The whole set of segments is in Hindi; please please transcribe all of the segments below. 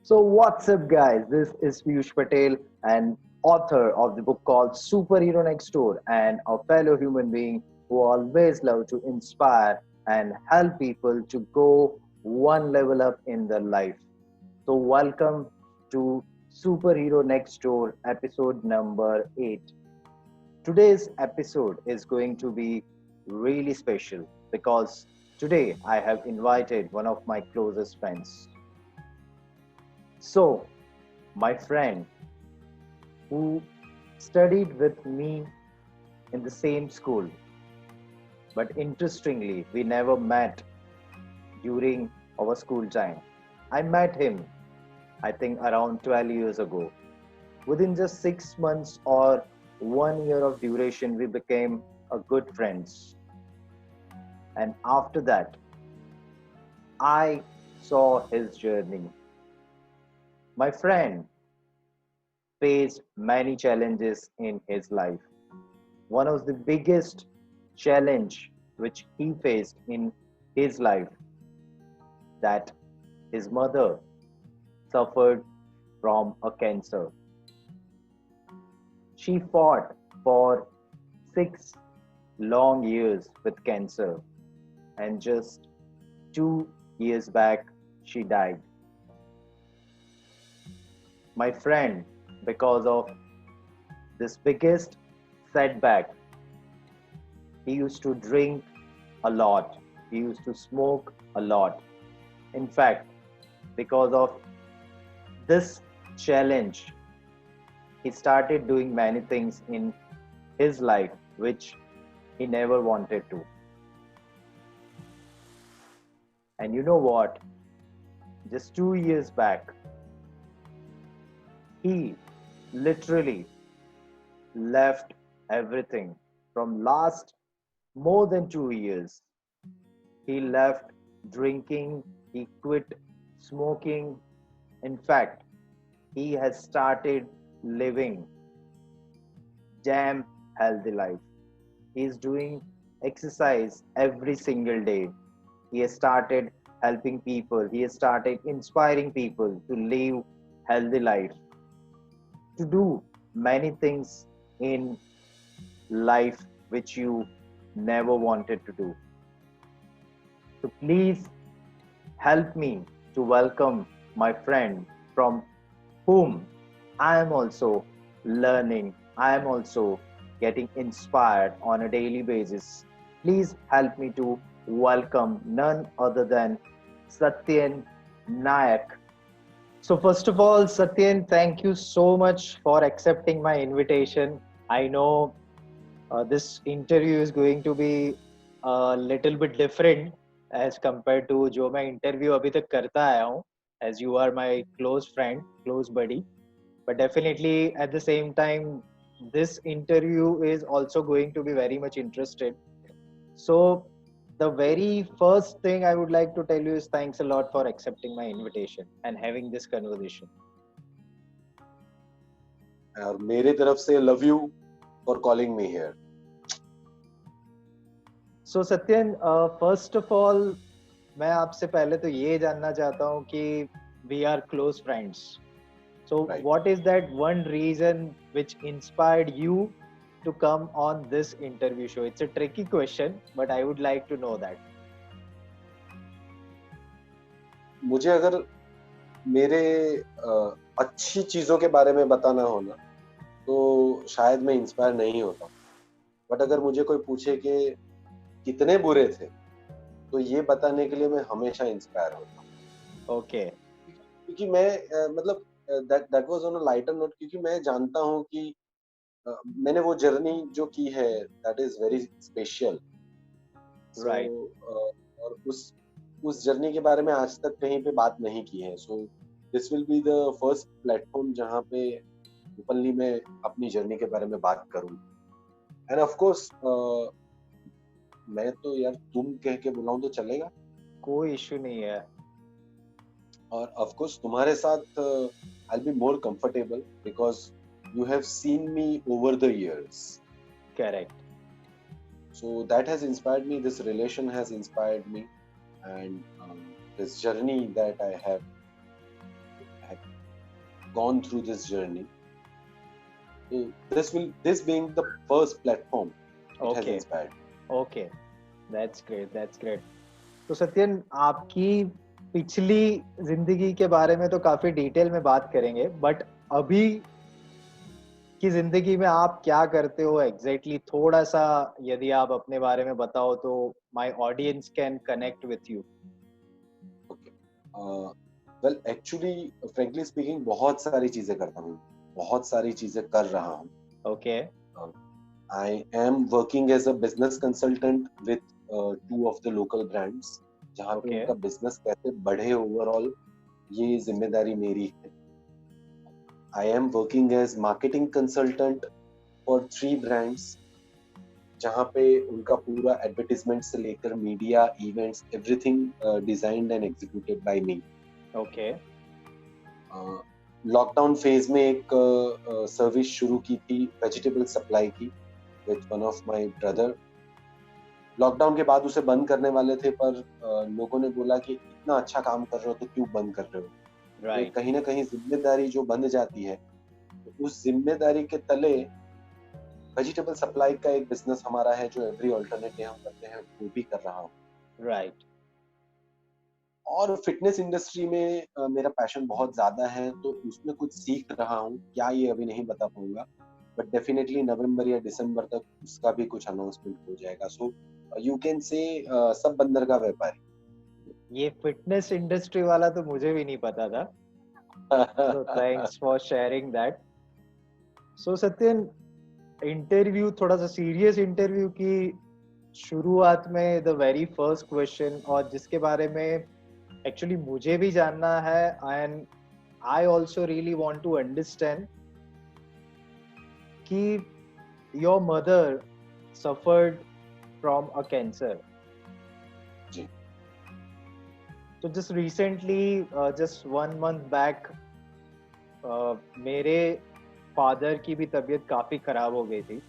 So, what's up, guys? This is Piyush Patel, an author of the book called Superhero Next Door, and a fellow human being who always love to inspire and help people to go one level up in their life. So, welcome to Superhero Next Door, episode number 8. Today's episode is going to be really special because today I have invited one of my closest friends. So, my friend who studied with me in the same school, but interestingly, we never met during our school time. I met him, I think, around 12 years ago. Within just 6 months or 1 year of duration, we became a good friends. And after that, I saw his journey. My friend faced many challenges in his life. One of the biggest challenge which he faced in his life, that his mother suffered from a cancer. She fought for 6 long years with cancer, and just 2 years back she died. My friend, because of this biggest setback, he used to drink a lot, he used to smoke a lot. In fact, because of this challenge, he started doing many things in his life which he never wanted to. And you know what? Just 2 years back, he literally left everything. From last more than 2 years, he left drinking, he quit smoking. In fact, he has started living damn healthy life. He is doing exercise every single day. He has started helping people. He has started inspiring people to live healthy life, to do many things in life which you never wanted to do. So please help me to welcome my friend from whom I am also learning, I am also getting inspired on a daily basis. Please help me to welcome none other than Satyen Nayak. So, first of all, Satyen, thank you so much for accepting my invitation. I know this interview is going to be a little bit different as compared to जो मैं interview अभी तक करता आया हूँ, as you are my close friend, close buddy. But definitely at the same time, this interview is also going to be very much interested. So the very first thing I would like to tell you is thanks a lot for accepting my invitation and having this conversation. और मेरे तरफ से love you for calling me here. So Satyan, first of all, मैं आपसे पहले तो ये जानना चाहता हूँ कि we are close friends. So Right. what is that one reason which inspired you to come on this interview show? It's a tricky question, but I would like to know that. मुझे अगर मेरे अच्छी चीजों के बारे में बताना हो ना, तो शायद मैं इंस्पायर नहीं होता. बट अगर मुझे कोई पूछे कि कितने बुरे थे, तो ये बताने के लिए मैं हमेशा इंस्पायर होता. Okay. क्योंकि मैं मतलब that was on a lighter note, क्योंकि मैं जानता हूँ कि मैंने वो जर्नी जो की है, that is very special. So, Right. और उस जर्नी के बारे में आज तक कहीं पे बात नहीं की है. So this will be the first platform जहाँ पे ओपनली मैं अपनी जर्नी के बारे में बात करूँ. एंड ऑफ कोर्स मैं तो यार तुम कह के बुलाऊं तो चलेगा. कोई इशू नहीं है. और ऑफ कोर्स तुम्हारे साथ I will be more comfortable because you have seen me over the years. Correct. So that has inspired me. This relation has inspired me, and this journey that I have gone through this journey. So this being the first platform, it has Okay. inspired. Okay, that's great, that's great. तो सत्यन, आपकी पिछली जिंदगी के बारे में तो काफी डिटेल में बात करेंगे, बट अभी की जिंदगी में आप क्या करते हो एग्जैक्टली थोड़ा सा यदि आप अपने बारे में बताओ तो my audience can connect with you. Okay. Well, actually, frankly speaking, बहुत सारी चीजें करता हूँ, बहुत सारी चीजें कर रहा हूँ. Okay. I am working as a business consultant with two of the local brands. जहाँ पे Okay. उनका बिजनेस कैसे बढ़े ओवरऑल, ये जिम्मेदारी मेरी है. I am working as marketing consultant for 3 brands, जहाँ पे उनका पूरा एडवर्टाइजमेंट से लेकर media events everything designed and executed by me. Okay. Lockdown phase में एक सर्विस शुरू की थी वेजिटेबल सप्लाई की with one of my brother. Lockdown के बाद उसे बंद करने वाले थे, पर लोगों ने बोला कि इतना अच्छा काम कर रहे हो तो क्यों बंद कर रहे हो. राइट. कहीं ना कहीं जिम्मेदारी जो बंध जाती है, तो उस जिम्मेदारी के तले वेजिटेबल सप्लाई का एक बिजनेस हमारा है जो एवरी ऑल्टरनेट हम करते हैं, वो भी कर रहा हूँ. राइट. और फिटनेस इंडस्ट्री में मेरा पैशन बहुत ज्यादा है, तो उसमें कुछ सीख रहा हूँ. क्या ये अभी नहीं बता पाऊंगा, बट डेफिनेटली नवंबर या दिसंबर तक उसका भी कुछ अनाउंसमेंट हो जाएगा. सो यू कैन से सब बंदर का व्यापारी. ये फिटनेस इंडस्ट्री वाला तो मुझे भी नहीं पता था, so thanks for sharing that. So Satyan, interview थोड़ा सा सीरियस इंटरव्यू की शुरुआत में द वेरी फर्स्ट क्वेश्चन, और जिसके बारे में एक्चुअली मुझे भी जानना है and I also really want to understand कि your mother suffered from a cancer. जी. तो just recently, just 1 month back, मेरे फादर की भी तबीयत काफी खराब हो गई थी.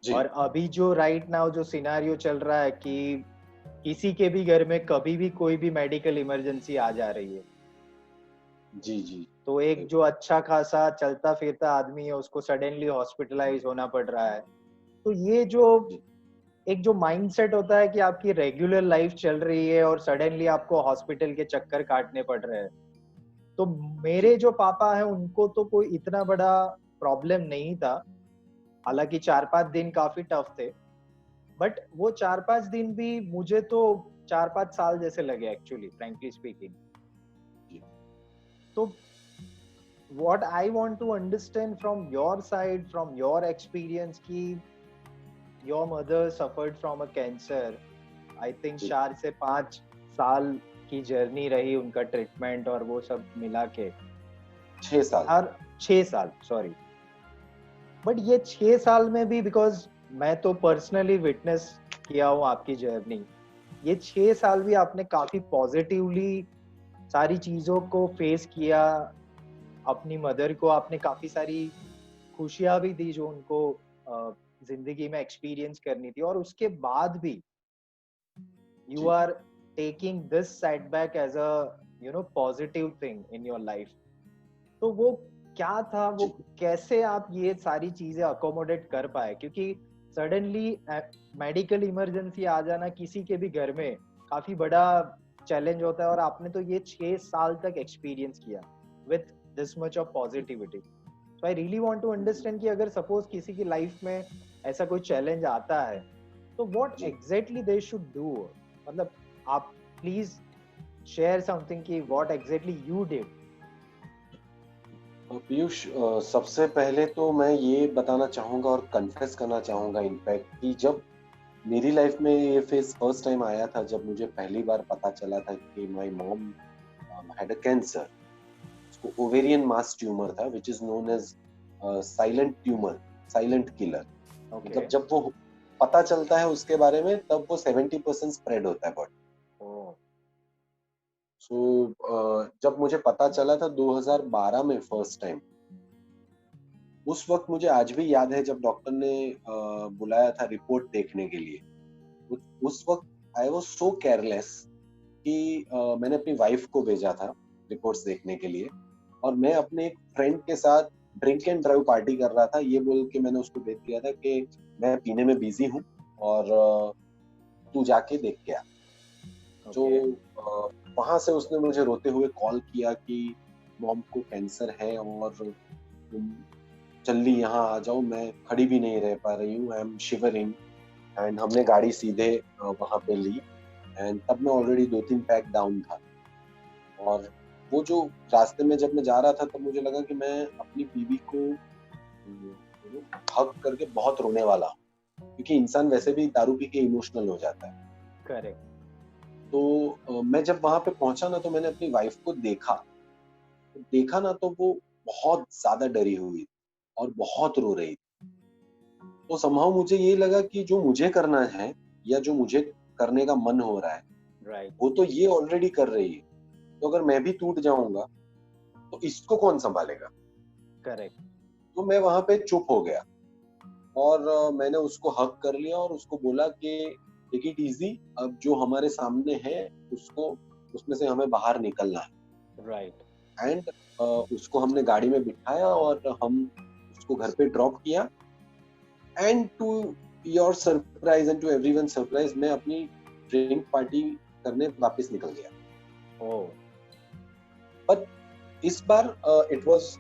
जी. और अभी जो राइट नाउ जो सिनारियो चल रहा है कि किसी के भी घर में कभी भी कोई भी मेडिकल इमरजेंसी आ जा रही है. जी. जी. तो एक जो अच्छा खासा चलता फिरता आदमी है उसको सडनली हॉस्पिटलाइज होना पड़ रहा है. तो ये जो एक जो माइंडसेट होता है कि आपकी रेगुलर लाइफ चल रही है और सडनली आपको हॉस्पिटल के चक्कर काटने पड़ रहे हैं. तो मेरे जो पापा हैं उनको तो कोई इतना बड़ा प्रॉब्लम नहीं था. हालांकि 4-5 दिन काफी टफ थे, बट वो 4-5 दिन भी मुझे तो 4-5 साल जैसे लगे एक्चुअली, फ्रैंकली स्पीकिंग. तो what I want to understand from your side, from your experience, कि your mother suffered from a cancer. I think 4 से 5 साल की जर्नी रही उनका ट्रीटमेंट और वो सब मिला के 6 साल. और 6 साल, सॉरी. बट ये 6 साल में भी, बिकॉज मैं तो पर्सनली विटनेस किया हूँ आपकी जर्नी, ये 6 साल भी आपने काफी पॉजिटिवली सारी चीजों को फेस किया. अपनी मदर को आपने काफी सारी खुशियां भी दी जो उनको जिंदगी में एक्सपीरियंस करनी थी, और उसके बाद भी you are taking this setback as a positive thing in your life. तो वो क्या था, वो कैसे आप ये सारी चीजें अकोमोडेट कर पाए? क्योंकि सडनली मेडिकल इमरजेंसी आ जाना किसी के भी घर में काफी बड़ा चैलेंज होता है, और आपने तो ये 6 साल तक एक्सपीरियंस किया with this much of positivity. So I really want to understand कि अगर सपोज किसी की लाइफ में ऐसा कोई चैलेंज आता है तो what exactly they should do. मतलब आप प्लीज शेयर समथिंग कि what exactly you did. Piyush, सबसे पहले तो मैं ये बताना चाहूंगा और कन्फेस करना चाहूंगा इनफैक्ट कि जब मेरी लाइफ में ये फेज फर्स्ट टाइम आया था, जब मुझे पहली बार पता चला था कि my mom had a cancer. उसको ओवेरियन मास ट्यूमर था which is known as silent tumour, silent killer. मतलब जब वो पता चलता है उसके बारे में तब वो 70% स्प्रेड होता है बॉडी. सो जब मुझे पता चला था 2012 में फर्स्ट टाइम, उस वक्त मुझे आज भी याद है जब डॉक्टर ने बुलाया था रिपोर्ट देखने के लिए. उस वक्त आई वाज सो केयरलेस कि मैंने अपनी वाइफ को भेजा था रिपोर्ट्स देखने के लिए. और मैं अपने एक फ्रेंड के साथ ड्रिंक एंड ड्राइव पार्टी कर रहा था, ये बोल के मैंने उसको भेज दिया था कि मैं पीने में बिजी हूँ और तू जाके देख के आ। जो वहां से उसने मुझे रोते हुए कॉल किया कि मॉम को कैंसर है और तुम जल्दी यहाँ आ जाओ, मैं खड़ी भी नहीं रह पा रही हूँ, आई एम शिवरिंग। एंड हमने गाड़ी सीधे वहां पे ली एंड तब मैं ऑलरेडी 2-3 पैक डाउन था। और वो जो रास्ते में जब मैं जा रहा था तब मुझे लगा कि मैं अपनी बीवी को हग करके बहुत रोने वाला हूँ, क्योंकि इंसान वैसे भी दारू पी के इमोशनल हो जाता है। करेक्ट। तो मैं जब वहां पे पहुंचा ना, तो मैंने अपनी वाइफ को देखा ना, तो वो बहुत ज्यादा डरी हुई और बहुत रो रही थी। तो समहाउ मुझे ये लगा कि जो मुझे करना है या जो मुझे करने का मन हो रहा है, राइट। वो तो ये ऑलरेडी कर रही है। तो अगर मैं भी टूट जाऊंगा तो इसको कौन संभालेगा? करेक्ट। तो मैं वहां पे चुप हो गया और मैंने उसको हग कर लिया और उसको बोला कि टेक इट इजी, अब जो हमारे सामने है उसको, उसमें से हमें बाहर निकलना है। राइट। एंड उसको हमने गाड़ी में बिठाया और हम उसको घर पे ड्रॉप किया। And to your surprise and to everyone surprise, मैं अपनी ड्रिंक पार्टी करने वापस निकल गया। ओह। पर इस बार it was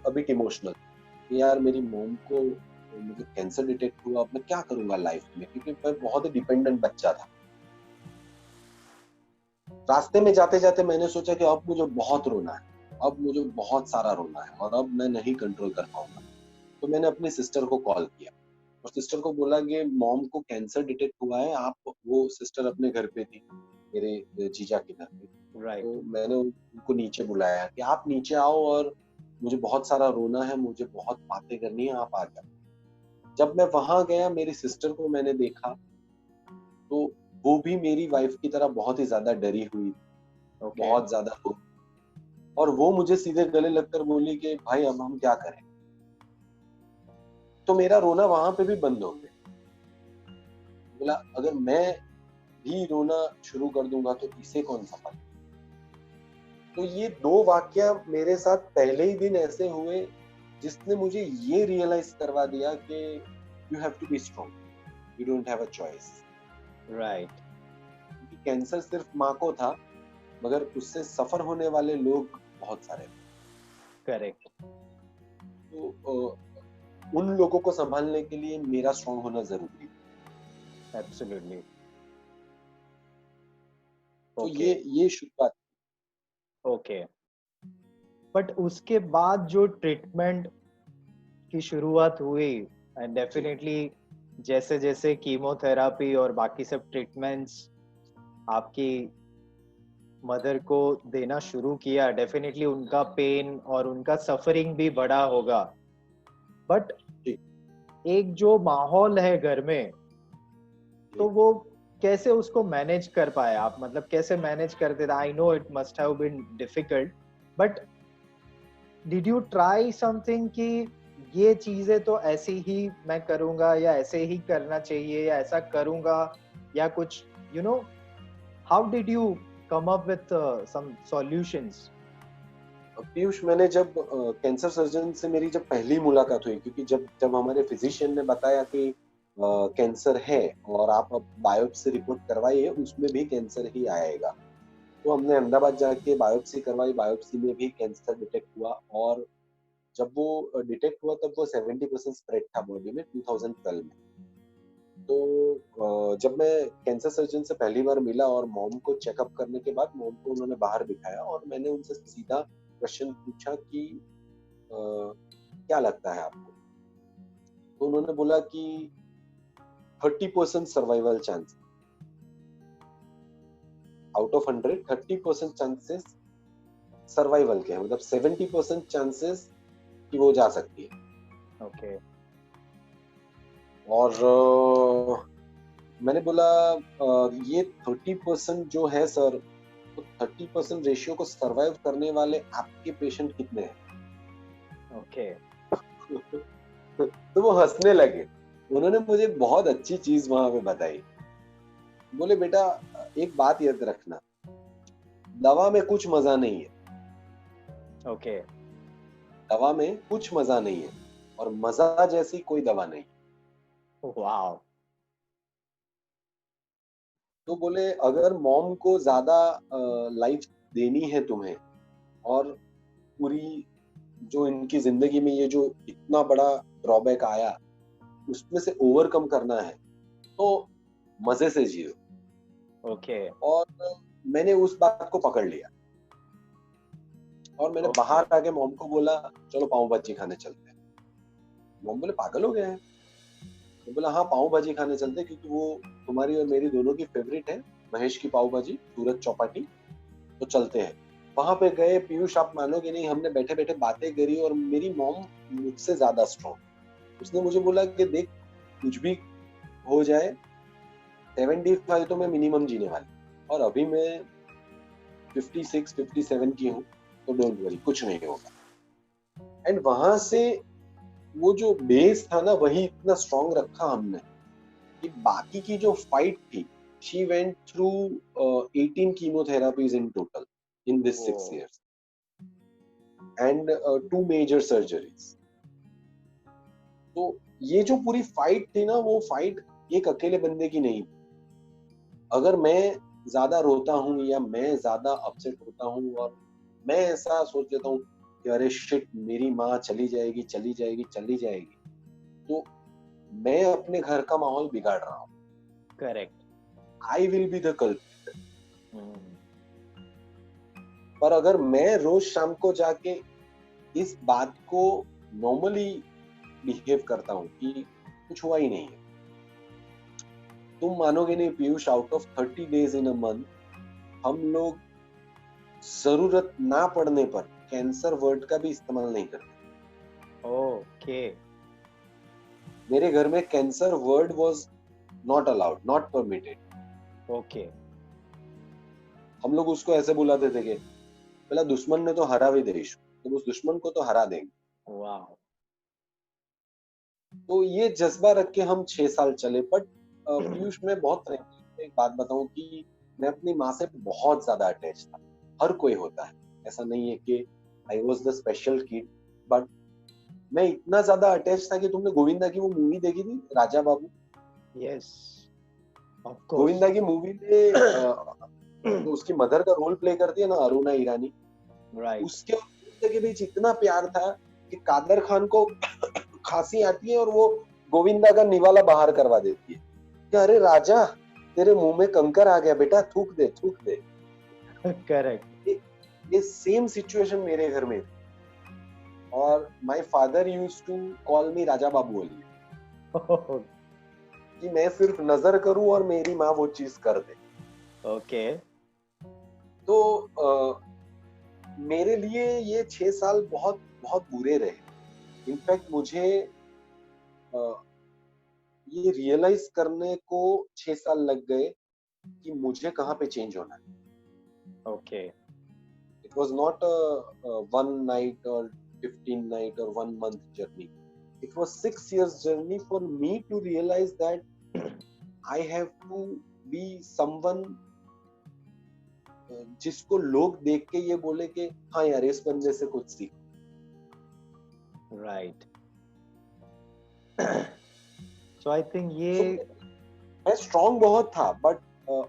a bit emotional. यार मेरी मॉम को मुझे कैंसर डिटेक्ट हुआ, अब मैं क्या करूंगा लाइफ में, क्योंकि मैं बहुत ही डिपेंडेंट बच्चा था। रास्ते में जाते जाते मैंने सोचा कि अब मुझे बहुत रोना है, अब मुझे बहुत सारा रोना है और अब मैं नहीं कंट्रोल कर पाऊंगा। तो मैंने अपनी सिस्टर को कॉल किया और सिस्टर को बोला कि मॉम को कैंसर डिटेक्ट हुआ है, आप, वो सिस्टर अपने घर पे थी, मेरे जीजा के घर पे। राइट। तो मैंने उनको नीचे बुलाया कि आप नीचे आओ और मुझे बहुत सारा रोना है, मुझे बहुत बातें करनी है, आप आ जाओ। जब मैं वहां गया, मेरी सिस्टर को मैंने देखा तो वो भी मेरी वाइफ की तरह बहुत ही ज्यादा डरी हुई, ओके। बहुत ज्यादा रो, और वो मुझे सीधे गले लगकर बोली कि भाई अब हम क्या करें। तो मेरा रोना वहां पे भी बंद हो गया। बोला अगर मैं भी रोना शुरू कर दूंगा तो इसे कौन संभाले। तो ये 2 वाकया मेरे साथ पहले ही दिन ऐसे हुए जिसने मुझे ये रियलाइज करवा दिया कि you have to be strong, you don't have a choice. Right. क्योंकि कैंसर सिर्फ माँ को था, मगर उससे सफर होने वाले लोग बहुत सारे थे। करेक्ट। तो उन लोगों को संभालने के लिए मेरा स्ट्रांग होना जरूरी है। एब्सोल्युटली। तो ओके। ये शुरुआत। ओके। बट उसके बाद जो ट्रीटमेंट की शुरुआत हुई, एंड जी डेफिनेटली जैसे जैसे कीमोथेरापी और बाकी सब ट्रीटमेंट्स आपकी मदर को देना शुरू किया, डेफिनेटली उनका पेन और उनका सफरिंग भी बढ़ा होगा। बट जी एक जो माहौल है घर में, जी। तो वो कैसे उसको मैनेज कर पाए आप? मतलब कैसे मैनेज करते थे? I know it must have been difficult, but did you try something कि ये चीजें तो ऐसी ही मैं करूंगा, या ऐसे ही करना चाहिए, या ऐसा करूंगा, या कुछ how did you come up with some solutions? Piyush, मैंने जब कैंसर सर्जन से मेरी जब पहली मुलाकात हुई, क्योंकि जब जब हमारे फिजिशियन ने बताया कि कैंसर है और आप अब बायोप्सी रिपोर्ट करवाइए, उसमें भी कैंसर ही आएगा। तो हमने अहमदाबाद जाके बायोप्सी करवाई, बायोप्सी में भी कैंसर डिटेक्ट हुआ और जब वो डिटेक्ट हुआ तब वो 70% स्प्रेड था बॉडी में 2012 में। तो जब मैं कैंसर सर्जन से पहली बार मिला और मॉम को चेकअप करने के बाद मॉम को उन्होंने बाहर बिठाया और मैंने उनसे सीधा क्वेश्चन पूछा कि क्या लगता है आपको? तो उन्होंने बोला कि 30% survival chance, out of 100 30% chances survival के हैं, मतलब 70% चांसेस कि वो जा सकती है। ओके। और मैंने बोला ये 30% जो है सर, तो 30% रेशियो को सर्वाइव करने वाले आपके पेशेंट कितने हैं? ओके। तो वो हंसने लगे। उन्होंने मुझे बहुत अच्छी चीज वहां पे बताई। बोले बेटा एक बात याद रखना, दवा में कुछ मजा नहीं है। ओके। दवा में कुछ मजा नहीं है और मजा जैसी कोई दवा नहीं। वाओ। तो बोले अगर मॉम को ज्यादा लाइफ देनी है तुम्हें और पूरी जो इनकी जिंदगी में ये जो इतना बड़ा ड्रॉबैक आया उसमें से ओवरकम करना है तो मजे से जियो। ओके और मैंने उस बात को पकड़ लिया और मैंने ओके। बाहर आके मॉम को बोला चलो पाव भाजी खाने चलते हैं। मॉम बोले पागल हो गए हैं। मैं बोला हाँ पाव भाजी खाने चलते हैं क्योंकि वो तुम्हारी और मेरी दोनों की फेवरेट है, महेश की पाव भाजी सूरज चौपाटी। तो चलते हैं। वहां पे गए पीयूष, आप मानोगे नहीं, हमने बैठे बैठे बातें करी और मेरी मॉम मुझसे ज्यादा स्ट्रॉन्ग। उसने मुझे बोला कि देख कुछ भी हो जाए 75 तो मैं मिनिमम जीने वाली और अभी मैं 56 57 की हूँ तो डोंट वरी कुछ नहीं होगा। एंड वहां से वो जो बेस था ना वही इतना स्ट्रांग रखा हमने कि बाकी की जो फाइट थी, she went through 18 chemotherapies in total in this 6 वो years एंड 2 मेजर सर्जरीज। तो ये जो पूरी फाइट थी ना वो फाइट एक अकेले बंदे की नहीं। अगर मैं ज्यादा रोता हूँ या मैं ज्यादा अपसेट होता हूँ और मैं ऐसा सोच लेता हूँ कि अरे शिट मेरी माँ चली जाएगी चली जाएगी चली जाएगी, तो मैं अपने घर का माहौल बिगाड़ रहा हूँ। Correct. I will be the culprit. पर अगर मैं रोज शाम को जाके इस बात को नॉर्मली बिहेव करता हूँ कि कुछ हुआ ही नहीं है, तुम मानोगे नहीं Piyush, out of 30 days in a month हम लोग जरूरत ना पड़ने पर कैंसर वर्ड का भी इस्तेमाल नहीं करते। ओके मेरे घर में cancer word was not allowed, not permitted. Okay. हम लोग उसको ऐसे बुलाते थे कि पहला दुश्मन ने तो हरा भी देश, तो उस दुश्मन को तो हरा देंगे। वाओ। तो ये जज्बा रख के हम 6 साल चले। बट पीयूष में बहुत फ्रेंकली एक बात बताऊं कि मैं अपनी माँ से बहुत ज्यादा अटैच था। हर कोई होता है, ऐसा नहीं है कि I was the special kid, but मैं इतना ज्यादा अटैच था कि तुमने गोविंदा की वो मूवी देखी थी Raja Babu? Yes of course. Govinda की मूवी में जो उसकी मदर का रोल प्ले करती है ना अरुणा ईरानी, राइट। उसके और गोविंदा के बीच इतना प्यार था कि कादर खान को खांसी आती है और वो गोविंदा का निवाला बाहर करवा देती है कि अरे राजा तेरे मुंह में कंकर आ गया बेटा, थूक दे थूक दे। करेक्ट। ये, ये सेम सिचुएशन मेरे घर में थी और my father used to call me Raja Babu Ali कि मैं सिर्फ नजर करूं और मेरी माँ वो चीज कर दे। ओके तो मेरे लिए ये 6 साल बहुत बहुत बुरे रहे। इनफैक्ट मुझे ये रियलाइज करने को 6 साल लग गए कि मुझे कहाँ पे चेंज होना है। Okay it was not a 1 night और 15 नाइट और 1 month journey. It was 6 years journey for me to realise that I have to be someone जिसको लोग देख के ये बोले कि हाँ यार इस बंदे से कुछ सीख। राइट। सो आई थिंक ये So, मैं स्ट्रांग बहुत था बट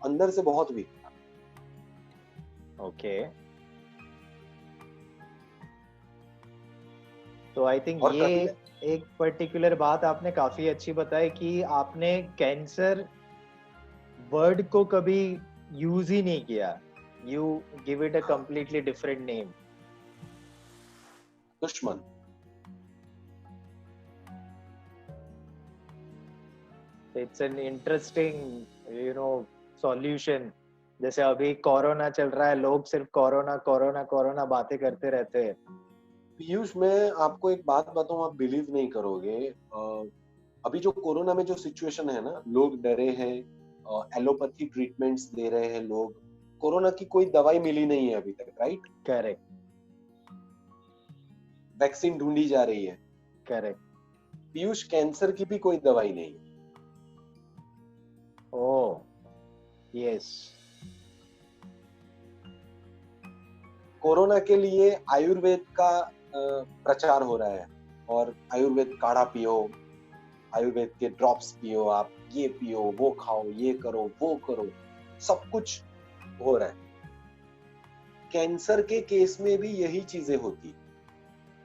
अंदर से बहुत वीक था। ओके। तो आई थिंक और ये एक पर्टिकुलर बात आपने काफी अच्छी बताई कि आपने कैंसर वर्ड को कभी यूज ही नहीं किया। You give it a completely different name. दुश्मन। It's an interesting solution. जैसे अभी कोरोना चल रहा है, लोग सिर्फ कोरोना कोरोना कोरोना बातें करते रहते हैं। पीयूष मैं आपको एक बात बताऊं, आप बिलीव नहीं करोगे। अभी जो कोरोना में जो सिचुएशन है ना, लोग डरे हैं, एलोपैथी ट्रीटमेंट्स ले रहे हैं लोग। कोरोना की कोई दवाई मिली नहीं है अभी तक, राइट? करेक्ट वैक्सीन ढूंढी जा रही है। करेक्ट। पीयूष कैंसर की भी कोई दवाई नहीं है। Oh yes. कोरोना के लिए आयुर्वेद का प्रचार हो रहा है, और आयुर्वेद काढ़ा पियो, आयुर्वेद के ड्रॉप्स पियो, आप ये पियो, वो खाओ, ये करो, वो करो, सब कुछ हो रहा है। कैंसर के केस में भी यही चीजें होती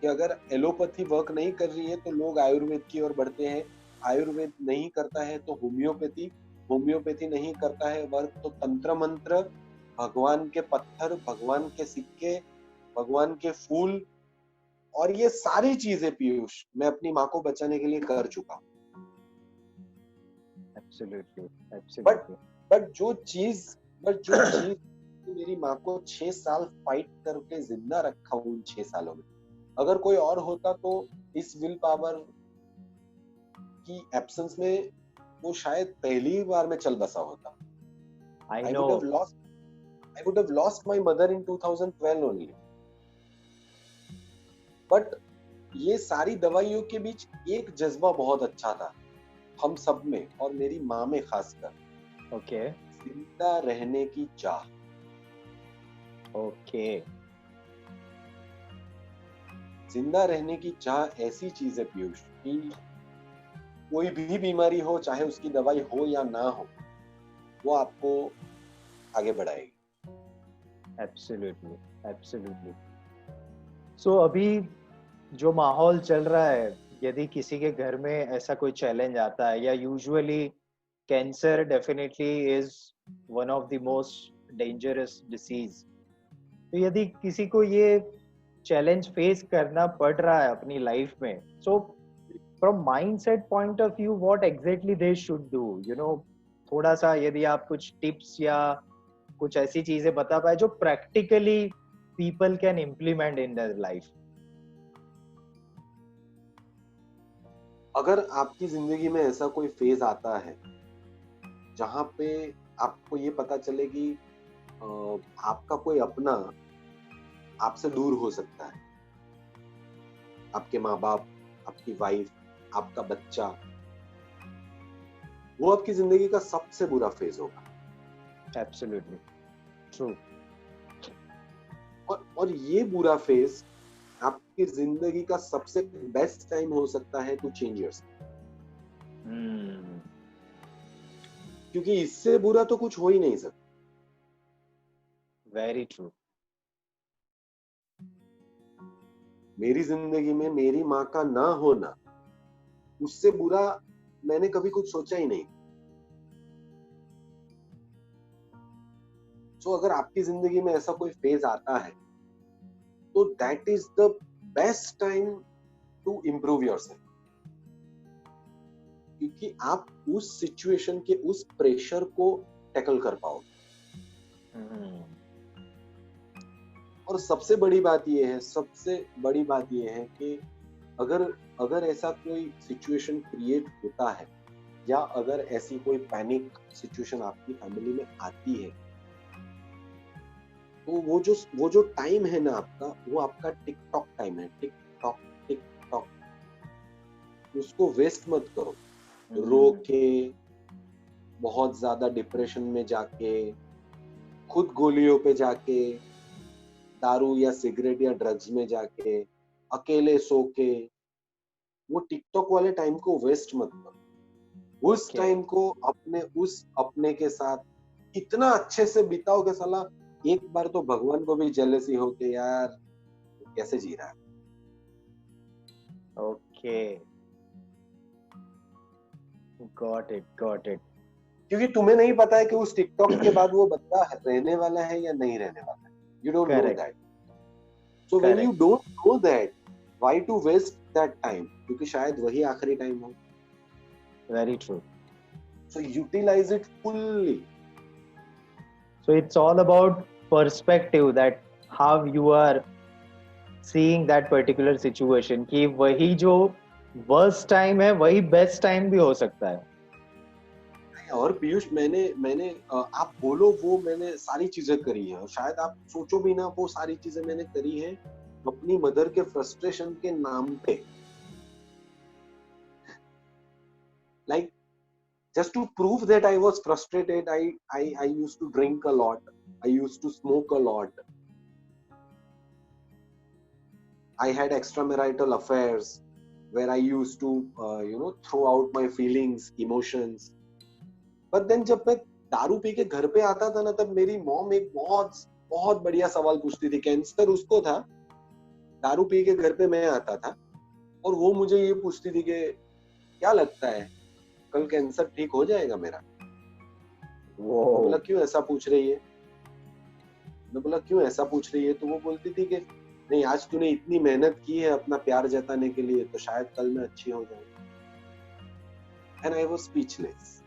कि अगर एलोपैथी वर्क नहीं कर रही है तो लोग आयुर्वेद की ओर बढ़ते हैं, आयुर्वेद नहीं करता है तो होम्योपैथी, होम्योपैथी नहीं करता है वर्क तो तंत्र मंत्र, भगवान के पत्थर, भगवान के सिक्के, भगवान के फूल, और ये सारी चीजें पीयूष मैं अपनी माँ को बचाने के लिए कर चुका। Absolutely, but absolutely. बट जो चीज मेरी माँ को 6 साल फाइट करके जिंदा रखा उन 6 सालों में, अगर कोई और होता तो इस विल पावर की एब्सेंस में वो शायद पहली बार में चल बसा होता। I I know. would have lost my mother in 2012 only. But ये सारी दवाइयों के बीच एक जज्बा बहुत अच्छा था हम सब में, और मेरी माँ में खासकर, ओके, जिंदा रहने की चाह। ओके। जिंदा रहने की चाह ऐसी चीज है पीयूष कि कोई भी बीमारी हो, चाहे उसकी दवाई हो या ना हो, वो आपको आगे बढ़ाएगी। Absolutely, absolutely. सो अभी जो माहौल चल रहा है, यदि किसी के घर में ऐसा कोई चैलेंज आता है, या usually cancer definitely is one of the most dangerous disease, तो यदि किसी को ये चैलेंज फेस करना पड़ रहा है अपनी लाइफ में, so from mindset point of view what exactly they should do, you know, थोड़ा सा यदि आप कुछ टिप्स या कुछ ऐसी चीजें बता पाए जो practically people can implement in their life. अगर आपकी जिंदगी में ऐसा कोई फेज आता है जहां पे आपको ये पता चले कि आपका कोई अपना आपसे दूर हो सकता है, आपके माँ बाप, आपकी वाइफ, आपका बच्चा, वो आपकी जिंदगी का सबसे बुरा फेज होगा। Absolutely true. और ये बुरा फेज आपकी जिंदगी का सबसे बेस्ट टाइम हो सकता है टू चेंज योरसेल्फ, क्योंकि इससे बुरा तो कुछ हो ही नहीं सकता। Very true. मेरी जिंदगी में मेरी माँ का ना होना, उससे बुरा मैंने कभी कुछ सोचा ही नहीं। तो अगर आपकी जिंदगी में ऐसा कोई फेज आता है तो that is the best time to improve yourself, क्योंकि आप उस सिचुएशन के उस प्रेशर को टैकल कर पाओगे। और सबसे बड़ी बात ये है कि अगर ऐसा कोई सिचुएशन क्रिएट होता है, या अगर ऐसी कोई पैनिक सिचुएशन आपकी फैमिली में आती है, तो वो जो टाइम है ना आपका, वो आपका टिक टॉक टाइम है। टिक टॉक, उसको वेस्ट मत करो। रो के, बहुत ज्यादा डिप्रेशन में जाके, खुद गोलियों पे जाके, दारू या सिगरेट या ड्रग्स में जाके, अकेले सो के, वो टिकटॉक वाले टाइम को वेस्ट मत करो। उस टाइम को अपने के साथ इतना अच्छे से बिताओ कि साला एक बार तो भगवान को भी जेलसी हो के यार कैसे जी रहा है। Okay, got it. क्योंकि तुम्हें नहीं पता है कि उस टिकटॉक के बाद वो बंदा रहने वाला है या नहीं रहने वाला है। You don't know that. So when you don't know that, why to waste that time, क्योंकि शायद वही आखिरी टाइम हो। Very true. So utilise it fully. So it's all about perspective, that how you are seeing that particular situation, कि वही जो worst time है वही best time भी हो सकता है। और पीयूष, मैंने आप बोलो वो मैंने सारी चीजें करी है, और शायद आप सोचो भी ना, वो सारी चीजें मैंने करी है अपनी मदर के फ्रस्ट्रेशन के नाम पे। Like just to prove that I was frustrated, I used to drink a lot, I used to smoke a lot, I had extramarital affairs where I used to, throw out my feelings, emotions. But then जब मैं दारू पी के घर पे आता था ना, तब मेरी मॉम एक बहुत बहुत बढ़िया सवाल पूछती थी. कैंसर उसको था, दारू पी के घर पे मैं आता था और वो मुझे ये पूछती थी कि क्या लगता है कल कैंसर ठीक हो जाएगा मेरा. मैं बोला क्यों ऐसा पूछ रही है. तो वो बोलती थी कि नहीं, आज तूने इतनी मेहनत की है अपना प्यार जताने के लिए, तो शायद कल मैं अच्छी हो जाऊं. And I was speechless.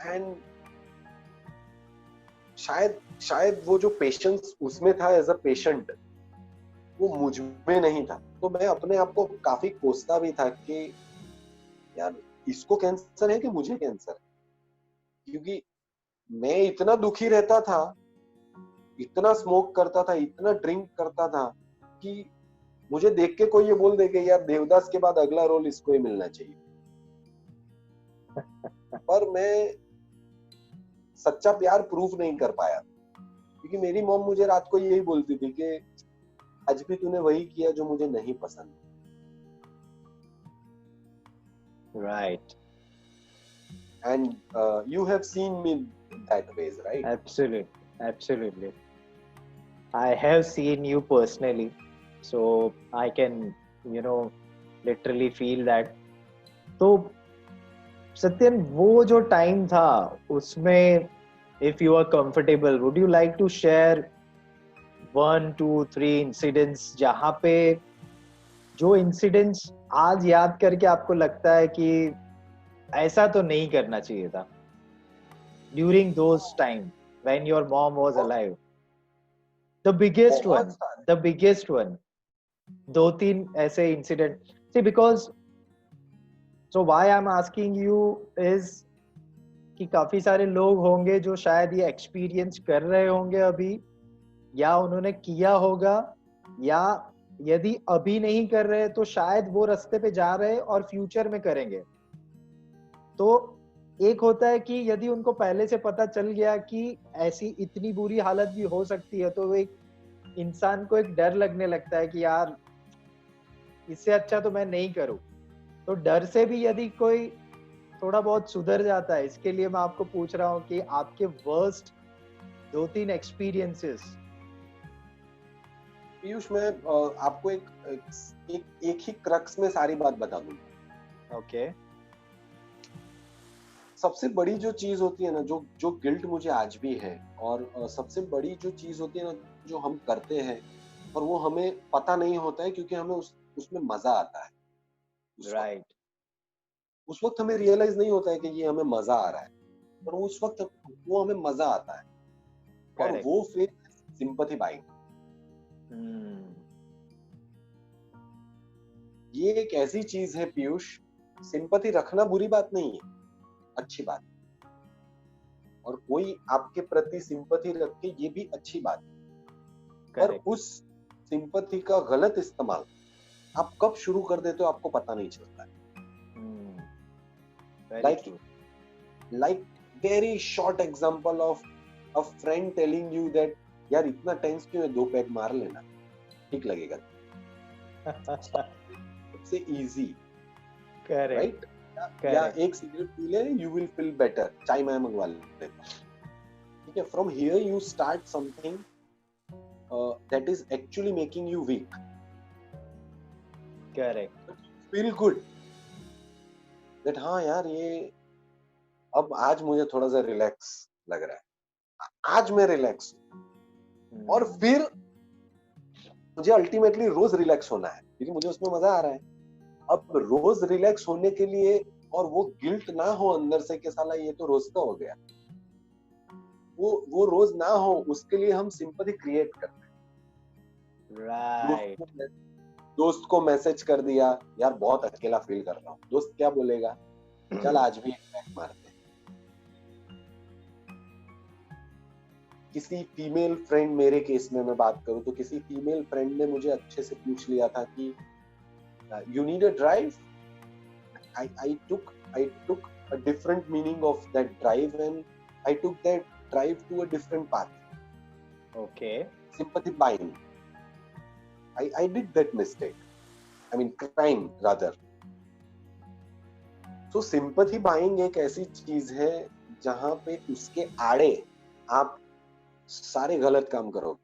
And शायद वो जो पेशेंस उसमें था एज अ पेशेंट, वो मुझ में नहीं था. तो मैं अपने आप को काफी कोसता भी था कि यार इसको कैंसर है कि मुझे कैंसर है. क्योंकि मैं इतना दुखी रहता था, इतना स्मोक करता था, इतना ड्रिंक करता था कि मुझे देख के कोई ये बोल दे कि यार देवदास के बाद अगला रोल इसको ही मिलना चाहिए. पर मैं सच्चा प्यार प्रूफ नहीं कर पाया, क्योंकि मेरी मॉम मुझे रात को यही बोलती थी कि आज भी तूने वही किया जो मुझे नहीं पसंद. Right. And you have seen me that ways, right? Absolutely. I have seen you personally, so I can, literally feel that. तो सत्यन, वो जो टाइम था उसमें, if you are comfortable, would you like to share 1, 2, 3 incidents जहाँ पे जो इंसिडेंट्स आज याद करके आपको लगता है कि ऐसा तो नहीं करना चाहिए था during those time when your mom was alive. The biggest one 2-3 ऐसे incident. See because so why I am asking you is कि काफी सारे लोग होंगे जो शायद ये एक्सपीरियंस कर रहे होंगे अभी, या उन्होंने किया होगा, या यदि अभी नहीं कर रहे तो शायद वो रास्ते पे जा रहे और फ्यूचर में करेंगे. तो एक होता है कि यदि उनको पहले से पता चल गया कि ऐसी इतनी बुरी हालत भी हो सकती है, तो एक इंसान को एक डर लगने लगता है कि यार इससे अच्छा तो मैं नहीं करूं. तो डर से भी यदि कोई थोड़ा बहुत सुधर जाता है, इसके लिए मैं आपको पूछ रहा हूं कि आपके वर्स्ट 2-3 एक्सपीरियंसेस. पीयूष, मैं आपको एक ही क्रक्स में सारी बात बता दूंगा. ओके. सबसे बड़ी जो चीज होती है ना, जो गिल्ट मुझे आज भी है, और सबसे बड़ी जो चीज होती है ना जो हम करते हैं और वो हमें पता नहीं होता है, क्योंकि हमें उसमें मजा आता है. राइट. उस वक्त हमें रियलाइज नहीं होता है कि ये हमें मजा आ रहा है, पर उस वक्त वो हमें मजा आता है. और वो फिर सिंपैथी बाइंग. ये एक ऐसी चीज है पीयूष, सिंपैथी रखना बुरी बात नहीं है, अच्छी बात है. और कोई आपके प्रति सिंपैथी रखे, ये भी अच्छी बात है. पर उस सिंपैथी का गलत इस्तेमाल आप कब शुरू कर देते हो आपको पता नहीं चलता है. Like very short example of a friend telling you that यार इतना टेंस क्यों है, 2 पैग मार लेना, ठीक लगेगा. सबसे इजी. राइट. या एक सिगरेट पी ले, यू विल फील बेटर, चाय मैं मंगवा लेता. ठीक है. From here you start something that is actually making you weak. Correct. Feel good that हाँ यार, ये अब आज मुझे थोड़ा सा रिलैक्स लग रहा है, आज मैं रिलैक्स. और फिर मुझे अल्टीमेटली रोज रिलैक्स होना है, क्योंकि मुझे उसमें मजा आ रहा है. अब रोज रिलैक्स होने के लिए, और वो गिल्ट ना हो अंदर से कि साला ये तो रोज का हो गया, वो रोज ना हो, उसके लिए हम सिंपैथी क्रिएट करते हैं. राइट. दोस्त को मैसेज कर दिया, यार बहुत अकेला फील कर रहा हूँ. दोस्त क्या बोलेगा, चल आज भी एक पैक मारते हैं. किसी फीमेल फ्रेंड, मेरे केस में मैं बात करूं तो किसी फीमेल फ्रेंड ने मुझे अच्छे से पूछ लिया था कि you need a drive. I took a different meaning of that drive, and I took that drive to a different path. Okay. Sympathy buying. I did that mistake. I mean, crime rather. So sympathy buying एक ऐसी चीज है जहां पे उसके आड़े आप सारे गलत काम करोगे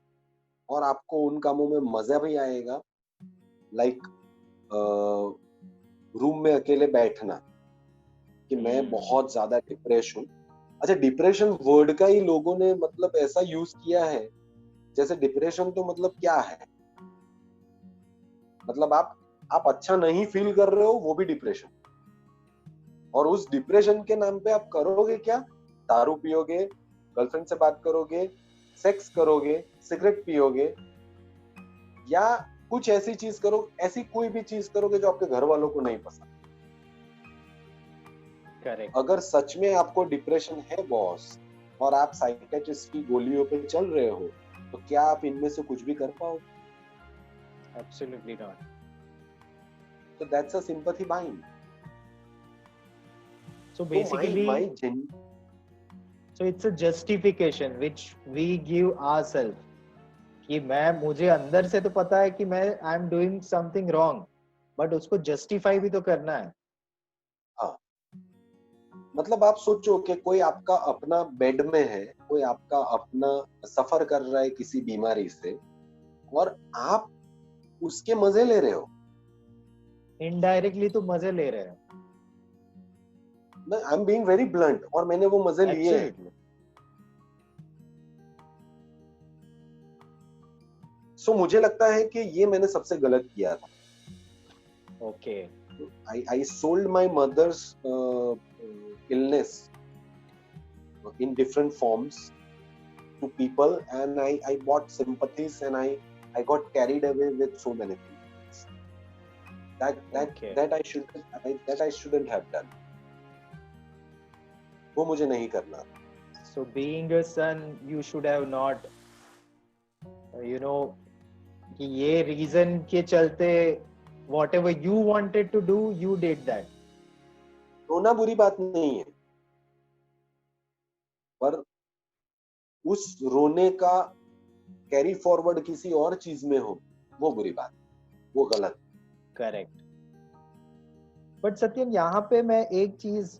और आपको उन कामों में मजा भी आएगा, लाइक रूम में अकेले बैठना कि मैं बहुत ज्यादा डिप्रेस हूँ। अच्छा, डिप्रेशन वर्ड का ही लोगों ने मतलब ऐसा यूज किया है जैसे डिप्रेशन तो मतलब क्या है, मतलब आप अच्छा नहीं फील कर रहे हो वो भी डिप्रेशन, और उस डिप्रेशन के नाम पे आप करोगे क्या, दारू पियोगे, गर्लफ्रेंड से बात करोगे, सेक्स करोगे, सिगरेट पियोगे, या कुछ ऐसी चीज करो, ऐसी कोई भी चीज करोगे जो आपके घर वालों को नहीं पसंद। करेक्ट। अगर सच में आपको डिप्रेशन है बॉस और आप साइकियाट्रिस्ट की गोलियों पे चल रहे हो तो क्या आप इनमें से कुछ भी कर पाओगे? Absolutely not. So that's a sympathy buying. So basically, so it's a justification which we give ourselves कि मुझे अंदर से तो पता है कि मैं I am doing something wrong, but उसको जस्टिफाई भी तो करना है। हाँ, मतलब आप सोचो कि कोई आपका अपना बेड में है, कोई आपका अपना सफर कर रहा है किसी बीमारी से और आप उसके मजे ले रहे हो। इनडायरेक्टली तो मजे ले रहे हैं। I am being very blunt, और मैंने वो मजे लिए हैं। सो मुझे लगता है कि ये मैंने सबसे गलत किया था। Okay. I sold my mother's illness in different forms to people, and I bought sympathies, and I got carried away with so many things that I shouldn't have done. वो मुझे नहीं करना। So being a son, you should have not, कि ये रीजन के चलते whatever you wanted to do, you did that. रोना बुरी बात नहीं है, पर उस रोने का कैरी फॉरवर्ड किसी और चीज में हो वो बुरी बात, वो गलत। करेक्ट। बट सत्यम, यहाँ पे मैं एक चीज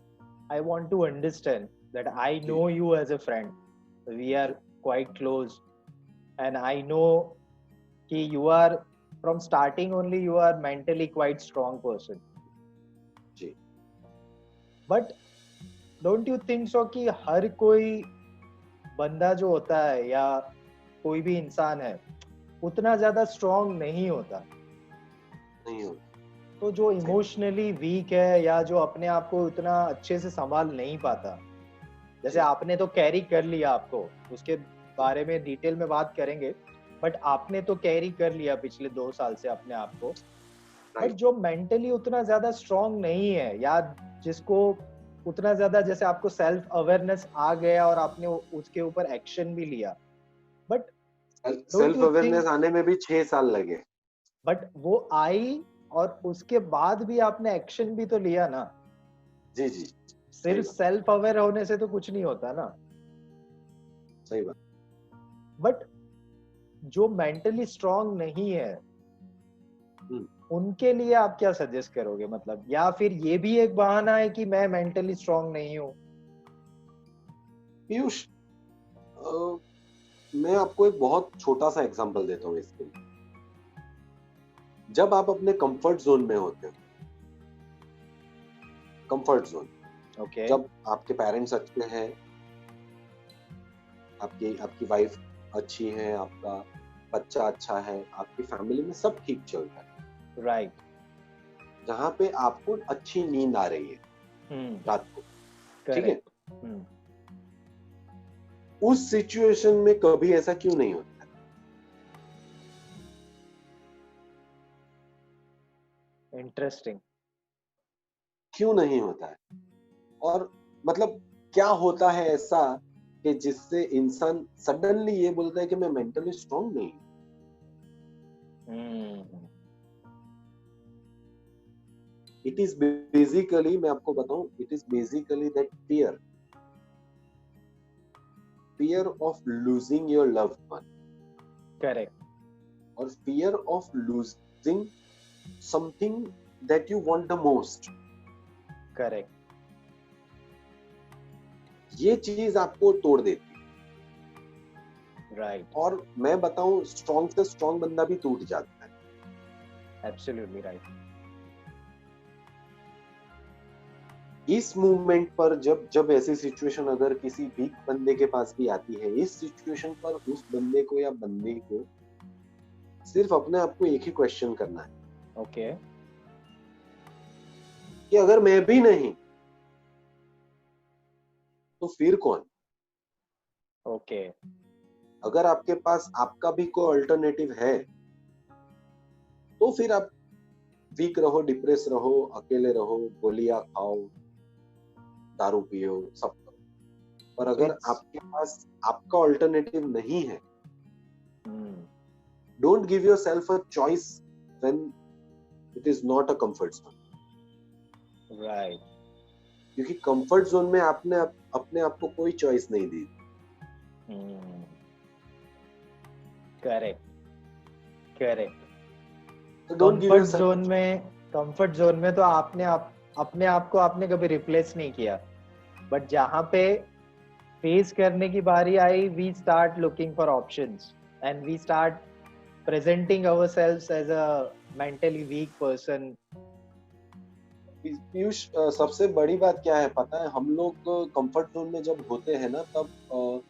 I want to understand that I know you as a friend, we are quite close, and I know कि you are from starting only you are mentally quite strong person. जी। But don't you think so कि हर कोई बंदा जो होता है या कोई भी इंसान है उतना ज्यादा स्ट्रॉन्ग नहीं होता? तो जो इमोशनली वीक है या जो अपने आप को उतना अच्छे से संभाल नहीं पाता, जैसे आपने तो कैरी कर लिया, आपको उसके बारे में डिटेल में बात करेंगे, बट आपने तो कैरी कर लिया पिछले 2 साल से अपने आप को, बट जो मेंटली उतना ज्यादा स्ट्रॉन्ग नहीं है या जिसको उतना ज्यादा, जैसे आपको सेल्फ अवेयरनेस आ गया और आपने उसके ऊपर एक्शन भी लिया, बट सेल्फ अवेयरनेस आने में भी 6 साल लगे, बट वो आई और उसके बाद भी आपने एक्शन भी तो लिया ना। जी जी, सिर्फ सेल्फ अवेयर होने से तो कुछ नहीं होता ना। सही बात। बट जो मेंटली स्ट्रॉन्ग नहीं है उनके लिए आप क्या सजेस्ट करोगे, मतलब, या फिर ये भी एक बहाना है कि मैं मेंटली स्ट्रॉन्ग नहीं हूं? पीयूष, मैं आपको एक बहुत छोटा सा एग्जांपल देता हूँ इसके लिए। जब आप अपने कंफर्ट जोन में होते हो, कंफर्ट जोन, ओके, जब आपके पेरेंट्स अच्छे हैं, आपकी वाइफ अच्छी है, आपका बच्चा अच्छा है, आपकी फैमिली में सब ठीक चल रहा है, राइट, जहाँ पे आपको अच्छी नींद आ रही है रात को, ठीक है, उस सिचुएशन में कभी ऐसा क्यों नहीं होता? इंटरेस्टिंग। क्यों नहीं होता है? और मतलब क्या होता है ऐसा कि जिससे इंसान सडनली ये बोलता है कि मैं मेंटली स्ट्रॉन्ग नहीं हूं? इट इज बेसिकली, मैं आपको बताऊं, it is basically that fear of losing your loved one. Correct और fear of losing something that you want the most, correct ये चीज आपको तोड़ देती है। राइट और मैं बताऊं, स्ट्रॉन्ग से स्ट्रॉन्ग बंदा भी टूट जाता है। एब्सोल्युटली राइट इस मूवमेंट पर जब जब ऐसी सिचुएशन अगर किसी वीक बंदे के पास भी आती है, इस सिचुएशन पर उस बंदे को या बंदी को सिर्फ अपने आप को एक ही क्वेश्चन करना है ओके कि अगर मैं भी नहीं तो फिर कौन। ओके अगर आपके पास आपका भी कोई अल्टरनेटिव है तो फिर आप वीक रहो, डिप्रेस रहो, अकेले रहो, गोलियां खाओ, दारू पियो, सब करो, पर अगर आपके पास आपका अल्टरनेटिव नहीं है, don't give yourself a choice when it is not a comfort zone. Right क्योंकि कंफर्ट जोन में आपने अपने आप को कोई चॉइस नहीं दी। करेक्ट करेक्ट तो don't give yourself. Comfort zone में तो अपने आप को आपने कभी रिप्लेस नहीं किया, बट जहां पे फेस करने की बारी आई, we start looking for options and we start presenting ourselves as a mentally weak person. Piyush, सबसे बड़ी बात क्या है पता है, हम लोग कंफर्ट जोन में जब होते हैं ना, तब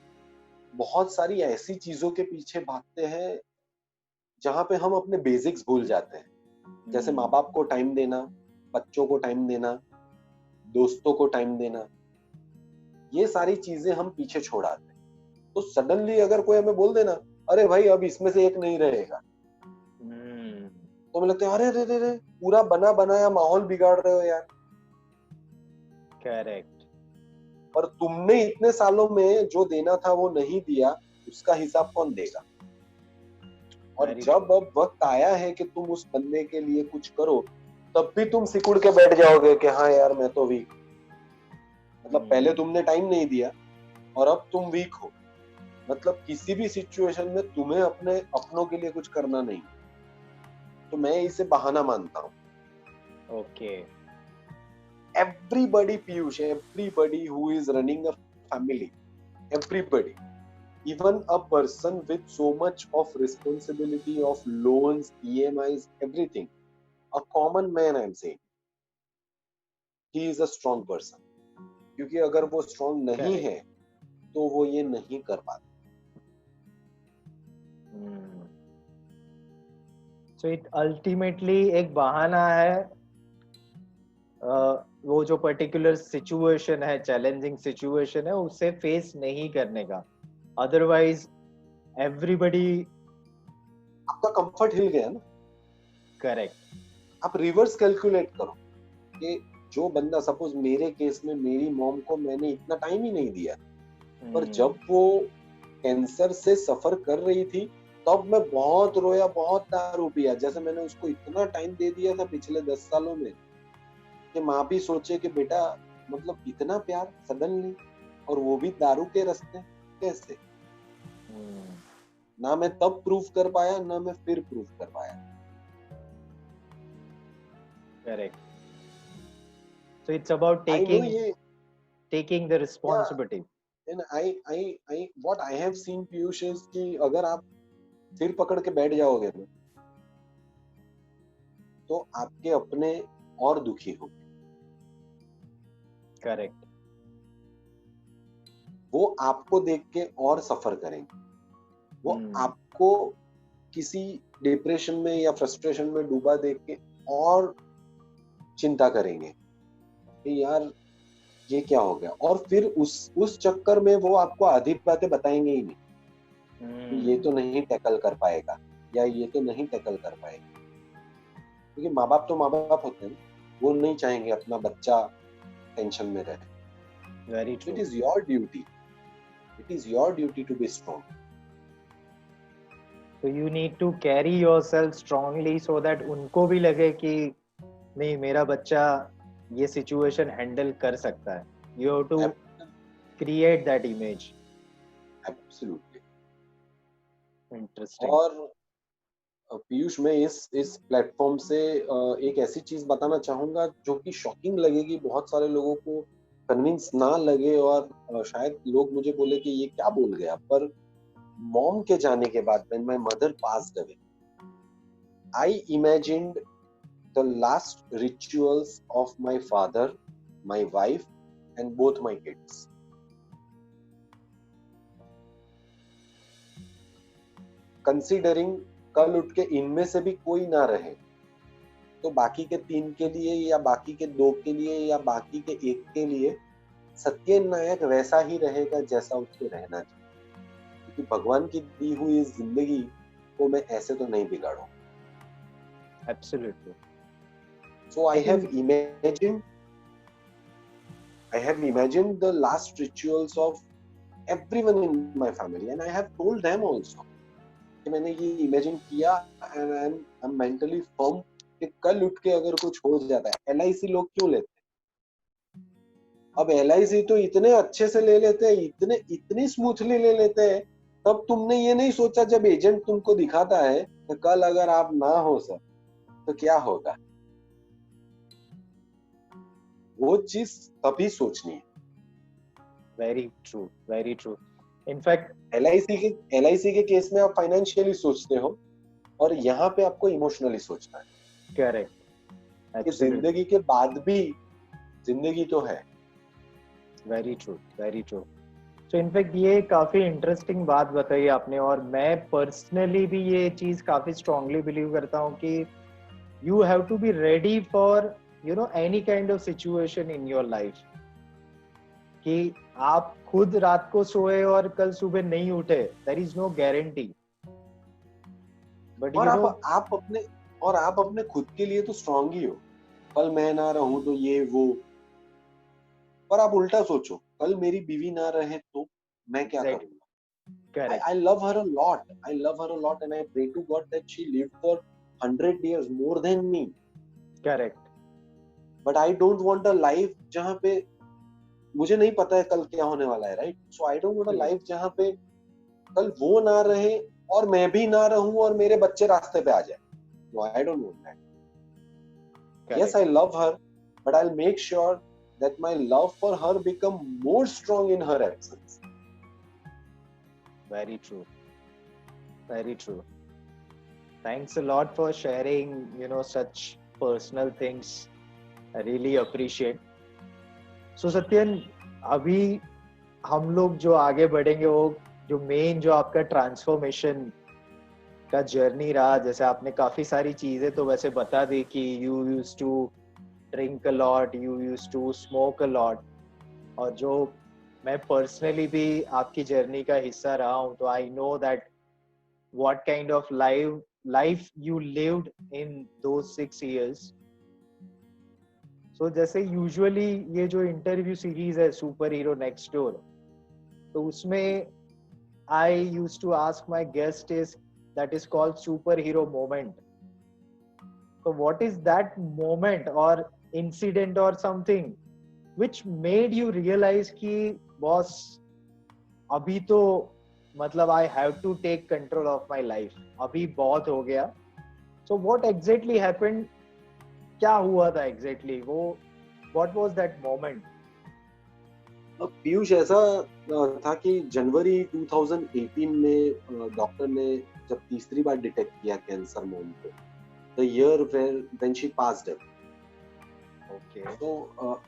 बहुत सारी ऐसी चीजों के पीछे भागते हैं जहां पे हम अपने बेसिक्स भूल जाते हैं। जैसे माँ बाप को टाइम देना, बच्चों को टाइम देना, दोस्तों को टाइम देना, ये सारी चीजें हम पीछे छोड़ आते हैं। तो सडनली अगर कोई हमें बोल देना, अरे भाई अब इसमें से एक नहीं रहेगा, तो हमें लगता है अरे अरे अरे पूरा बना बनाया माहौल बिगाड़ रहे हो यार। करेक्ट और तुमने इतने सालों में जो देना था वो नहीं दिया, उसका हिसाब कौन देगा। और जब अब वक्त आया है कि तुम उस बंदे के लिए कुछ करो, तब भी तुम सिकुड़ के बैठ जाओगे कि हाँ यार मैं तो वीक। मतलब पहले तुमने टाइम नहीं दिया और अब तुम वीक हो। मतलब किसी भी सिचुएशन में तुम्हें अपने अपनों के लिए कुछ करना नहीं, तो मैं इसे बहाना मानता हूँ। Okay Everybody, Piyush, everybody who is running a family, everybody, even a person with so much of responsibility of loans, EMIs, everything, a common man, I'm saying, he is a strong person. क्योंकि अगर वो strong नहीं है तो वो ये नहीं कर पाता। So it ultimately एक बहाना है, वो जो पर्टिकुलर सिचुएशन है, चैलेंजिंग सिचुएशन है, उसे फेस नहीं करने का। अदरवाइज एवरीबडी, आपका कंफर्ट हिल गया ना। करेक्ट आप रिवर्स कैलकुलेट करो कि जो बंदा, सपोज मेरे केस में मेरी मॉम को मैंने इतना टाइम ही नहीं दिया, पर जब वो कैंसर से सफर कर रही थी तब मैं बहुत रोया, बहुत दारू पिया। जैसे मैंने उसको इतना टाइम दे दिया था पिछले 10 सालों में कि माँ भी सोचे कि बेटा मतलब इतना प्यार सडनली, और वो भी दारू के रास्ते, कैसे। ना मैं तब प्रूफ कर पाया, ना मैं फिर प्रूफ कर पाया। Correct so it's about taking the responsibility. And what I have seen, Piyush, is कि अगर आप सिर पकड़ के बैठ जाओगे ना, तो आपके अपने और दुखी होंगे। करेक्ट वो आपको देख के और सफर करेंगे। वो आपको किसी डिप्रेशन में या फ्रस्ट्रेशन में डूबा देख के और चिंता करेंगे कि यार ये क्या हो गया। और फिर उस चक्कर में वो आपको आधी बातें बताएंगे ही नहीं कि ये तो नहीं टैकल कर पाएगा या ये तो नहीं टैकल कर पाएगा। क्योंकि माँ बाप तो माँ बाप होते हैं, वो नहीं चाहेंगे अपना बच्चा टेंशन में रहे। Very true. It is your duty. It is your duty to be strong. So you need to carry yourself strongly so that उनको भी लगे कि नहीं, मेरा बच्चा ये सिचुएशन हैंडल कर सकता है। You have to create that image. Absolutely. Interesting. और पीयूष, मैं इस प्लेटफॉर्म से एक ऐसी चीज बताना चाहूंगा जो कि शॉकिंग लगेगी, बहुत सारे लोगों को कन्विंस ना लगे, और शायद लोग मुझे बोले कि ये क्या बोल गया, पर मॉम के जाने के बाद, when my mother passed away, I imagined the last rituals of my father, my wife and both my kids. Considering कल उठ के इनमें से भी कोई ना रहे, तो बाकी के 3 के लिए, या बाकी के 2 के लिए, या बाकी के 1 के लिए सत्यनारायण वैसा ही रहेगा जैसा उसको रहना चाहिए, क्योंकि भगवान की दी हुई इस जिंदगी को मैं ऐसे तो नहीं बिगाड़ूं। Absolutely. So I think I have imagined the last rituals of everyone in my family, and I have told them also कि मैंने ये इमेजिन किया, and I'm mentally firm कि कल उठ के अगर कुछ हो जाता है, LIC लोग क्यों लेते हैं? अब LIC तो इतने अच्छे से ले लेते हैं, इतनी स्मूथली ले लेते हैं, तब तुमने ये नहीं सोचा जब एजेंट तुमको दिखाता है कि कल अगर आप ना हो सर तो क्या होगा? वो चीज तभी सोचनी है। Very true, very true. In fact LIC के केस में आप फाइनेंशियली सोचते हो, और यहाँ पे आपको इमोशनली सोचना है करेक्ट, कि एब्सोल्युटली, जिंदगी के बाद भी जिंदगी तो है। Very true, very true. So in fact ये काफी इंटरेस्टिंग बात बताई आपने, और मैं पर्सनली भी ये चीज काफी स्ट्रांगली बिलीव करता हूँ कि you have to be ready for any kind of situation in your life, कि आप खुद रात को सोए और कल सुबह नहीं उठे, there is no guarantee, but और आप अपने खुद के लिए तो स्ट्रांग ही हो। कल मैं ना रहूं तो ये वो, पर आप उल्टा सोचो, कल मेरी बीवी ना रहे तो मैं क्या exactly, करूंगा? correct, I love her a lot. I love her a lot, and I pray to God that she lived for 100 years more than me. correct, But I don't want a life जहाँ पे मुझे नहीं पता है कल क्या होने वाला है, right? So I don't want a life जहाँ पे कल वो ना रहे और मैं भी ना रहूं और मेरे बच्चे रास्ते पे आ जाए। No, I don't want that. Yes, correct, I love her, but I'll make sure that my love for her become more strong in her absence. very true, very true. Thanks a lot for sharing such personal things. I really appreciate. So Satyan, अभी हम लोग जो आगे बढ़ेंगे, वो जो मेन जो आपका ट्रांसफॉर्मेशन का जर्नी रहा, जैसे आपने काफी सारी चीजें तो वैसे बता दी कि you used to drink a lot, you used to smoke a lot, और जो मैं पर्सनली भी आपकी जर्नी का हिस्सा रहा हूँ, तो I know that what kind of life you lived in those 6 years. So जैसे यूजुअली ये जो इंटरव्यू सीरीज है सुपर हीरो नेक्स्ट डोर, तो उसमें I used to ask my guest is that is called superhero moment. So what is that moment or incident or something which made you realize कि boss अभी तो मतलब I have to take control of my life, अभी बहुत हो गया. So what exactly happened? क्या हुआ था exactly? वो what was that moment? Piyush, ऐसा था कि जनवरी 2018 में डॉक्टर ने जब तीसरी बार डिटेक्ट किया कैंसर मोम को, the year when she passed away. Okay. तो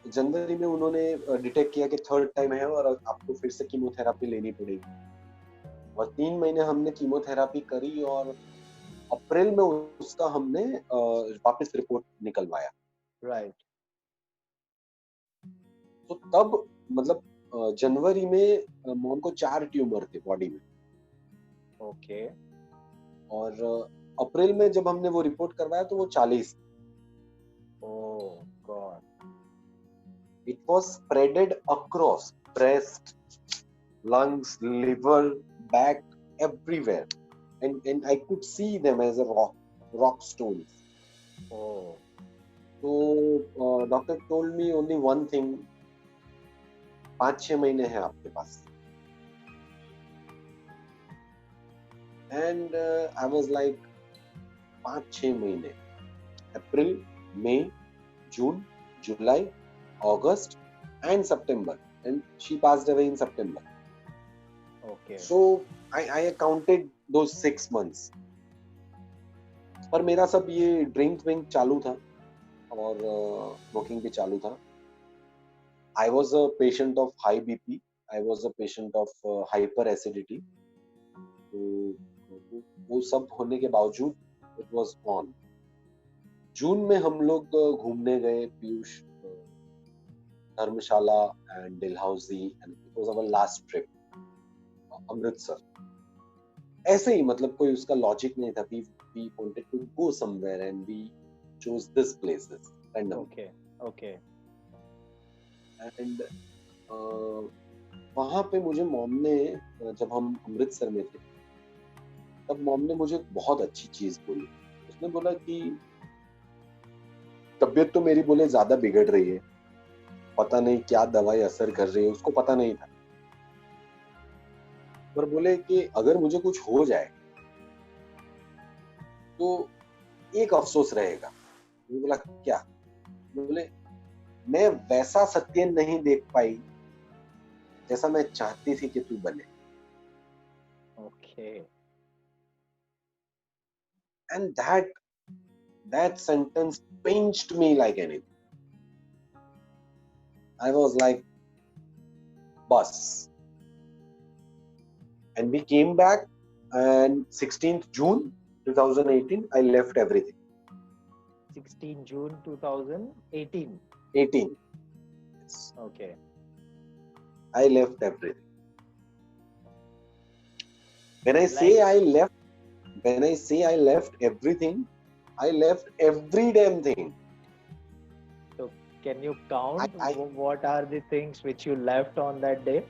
जनवरी में उन्होंने डिटेक्ट किया कि थर्ड टाइम है और आपको फिर से कीमोथेरेपी लेनी पड़ेगी, और 3 महीने हमने कीमोथेरेपी करी, और अप्रैल में उसका हमने वापस रिपोर्ट निकलवाया। Right. तो तब मतलब जनवरी में मोम को 4 ट्यूमर थे बॉडी में, Okay. और अप्रैल में जब हमने वो रिपोर्ट करवाया तो वो 40। Oh God. It was spreaded across breast, lungs, liver, back, everywhere, and I could see them as a rock stones. Oh. So doctor told me only one thing, 5-6 महीने हैं आपके पास, and I was like 5-6 महीने, अप्रैल, मई, जून, जुलाई, August and September, and she passed away in September. Okay. So I counted those 6 months. पर मेरा सब ये ड्रिंक विंक चालू था और स्मोकिंग भी चालू था. I was a patient of high BP. I was a patient of hyper acidity. तो वो सब होने के बावजूद it was on. जून में हम लोग घूमने गए पीयूष, धर्मशाला and Dalhousie, and it was our last trip, Amritsar. ऐसे ही, मतलब कोई उसका लॉजिक नहीं था. We wanted to go somewhere and we chose this places randomly. Okay. And वहाँ पे मुझे मॉम ने, जब हम अमृतसर में थे, तब मॉम ने मुझे बहुत अच्छी चीज बोली. उसने बोला कि तबीयत तो मेरी बोले ज्यादा बिगड़ रही है, पता नहीं क्या दवाई असर कर रही है, उसको पता नहीं था. पर बोले कि अगर मुझे कुछ हो जाए तो एक अफसोस रहेगा. मैंने बोला क्या? बोले मैं वैसा सत्यन नहीं देख पाई जैसा मैं चाहती थी कि तू बने. Okay. And that sentence pinched me like anything. I was like, bus. And we came back, and 16th June 2018, I left everything. 16 June 2018. 18. Yes. Okay. I left everything. When I say I left everything, I left every damn thing. So can you count what are the things which you left on that day?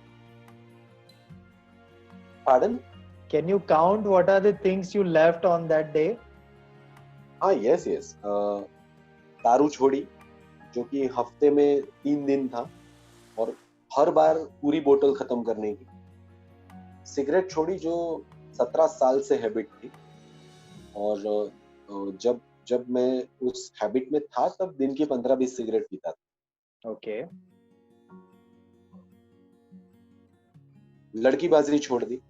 Pardon? Can you count what are the things you left on that day? Yes. दारू छोड़ी, जो कि हफ्ते में 3 दिन था और हर बार पूरी बोतल खत्म करने की. सिगरेट छोड़ी, जो 17 साल से हैबिट थी, और जब मैं उस हैबिट में था तब दिन की 15-20 सिगरेट पीता था. Okay. लड़कीबाजी छोड़ दी,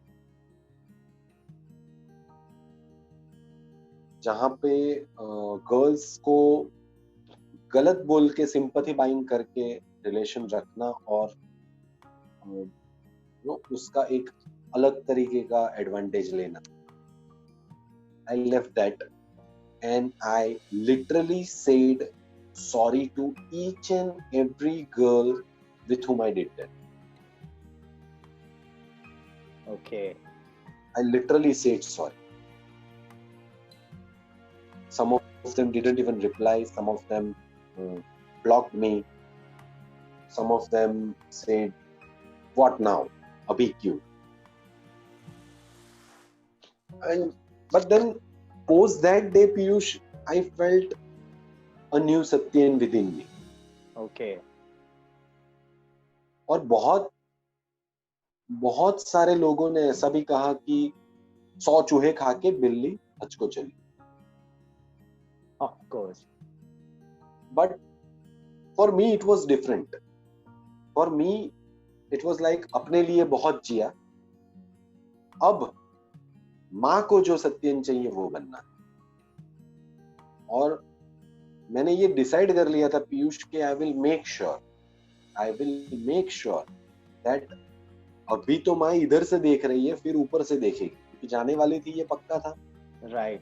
जहाँ पे गर्ल्स को गलत बोल के सिंपैथी बाइंग करके रिलेशन रखना और उसका एक अलग तरीके का एडवांटेज लेना. I left that and I literally said sorry to each and every girl with whom I did that. Okay. I literally said sorry. Some of them didn't even reply. Some of them blocked me. Some of them said, "What now? Abhi kyun?" But then, post that day, Piyush, I felt a new Satyan within me. Okay. और बहुत सारे लोगों ने ऐसा भी कहा कि 100 चूहे खा के बिल्ली हज को चली. Of course. But for me it was different. For me it was like अपने लिए बहुत जिया, अब माँ को जो सत्यन चाहिए वो बनना. और मैंने ये डिसाइड कर लिया था पीयूष के I will make sure that अभी तो माँ इधर से देख रही है, फिर ऊपर से देखेगी, क्योंकि जाने वाली थी ये पक्का था. Right.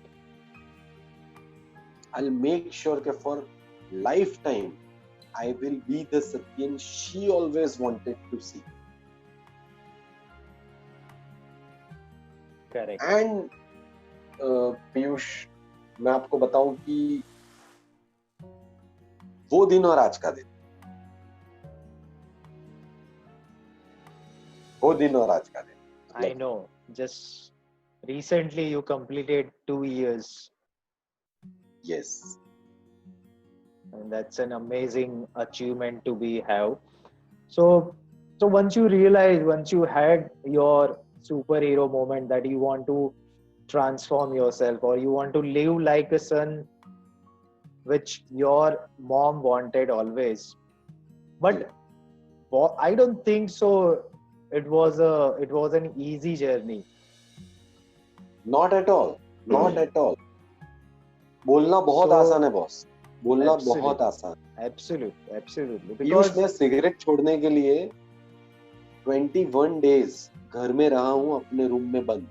I'll make sure that for lifetime I will be the Satyan she always wanted to see. Correct. And Piyush, मैं आपको बताऊं कि वो दिन और आज का दिन, I know. Just recently you completed 2 years. Yes. And that's an amazing achievement to be have. So once you had your superhero moment that you want to transform yourself, or you want to live like a son, which your mom wanted always. But I don't think so. It was an easy journey. Not at all. Not at all. बोलना बहुत So आसान है बॉस, बोलना absolutely, बहुत आसान। absolutely, पीयूष, because मैं सिगरेट छोड़ने के लिए 21 डेज घर में रहा हूँ अपने रूम में बंद।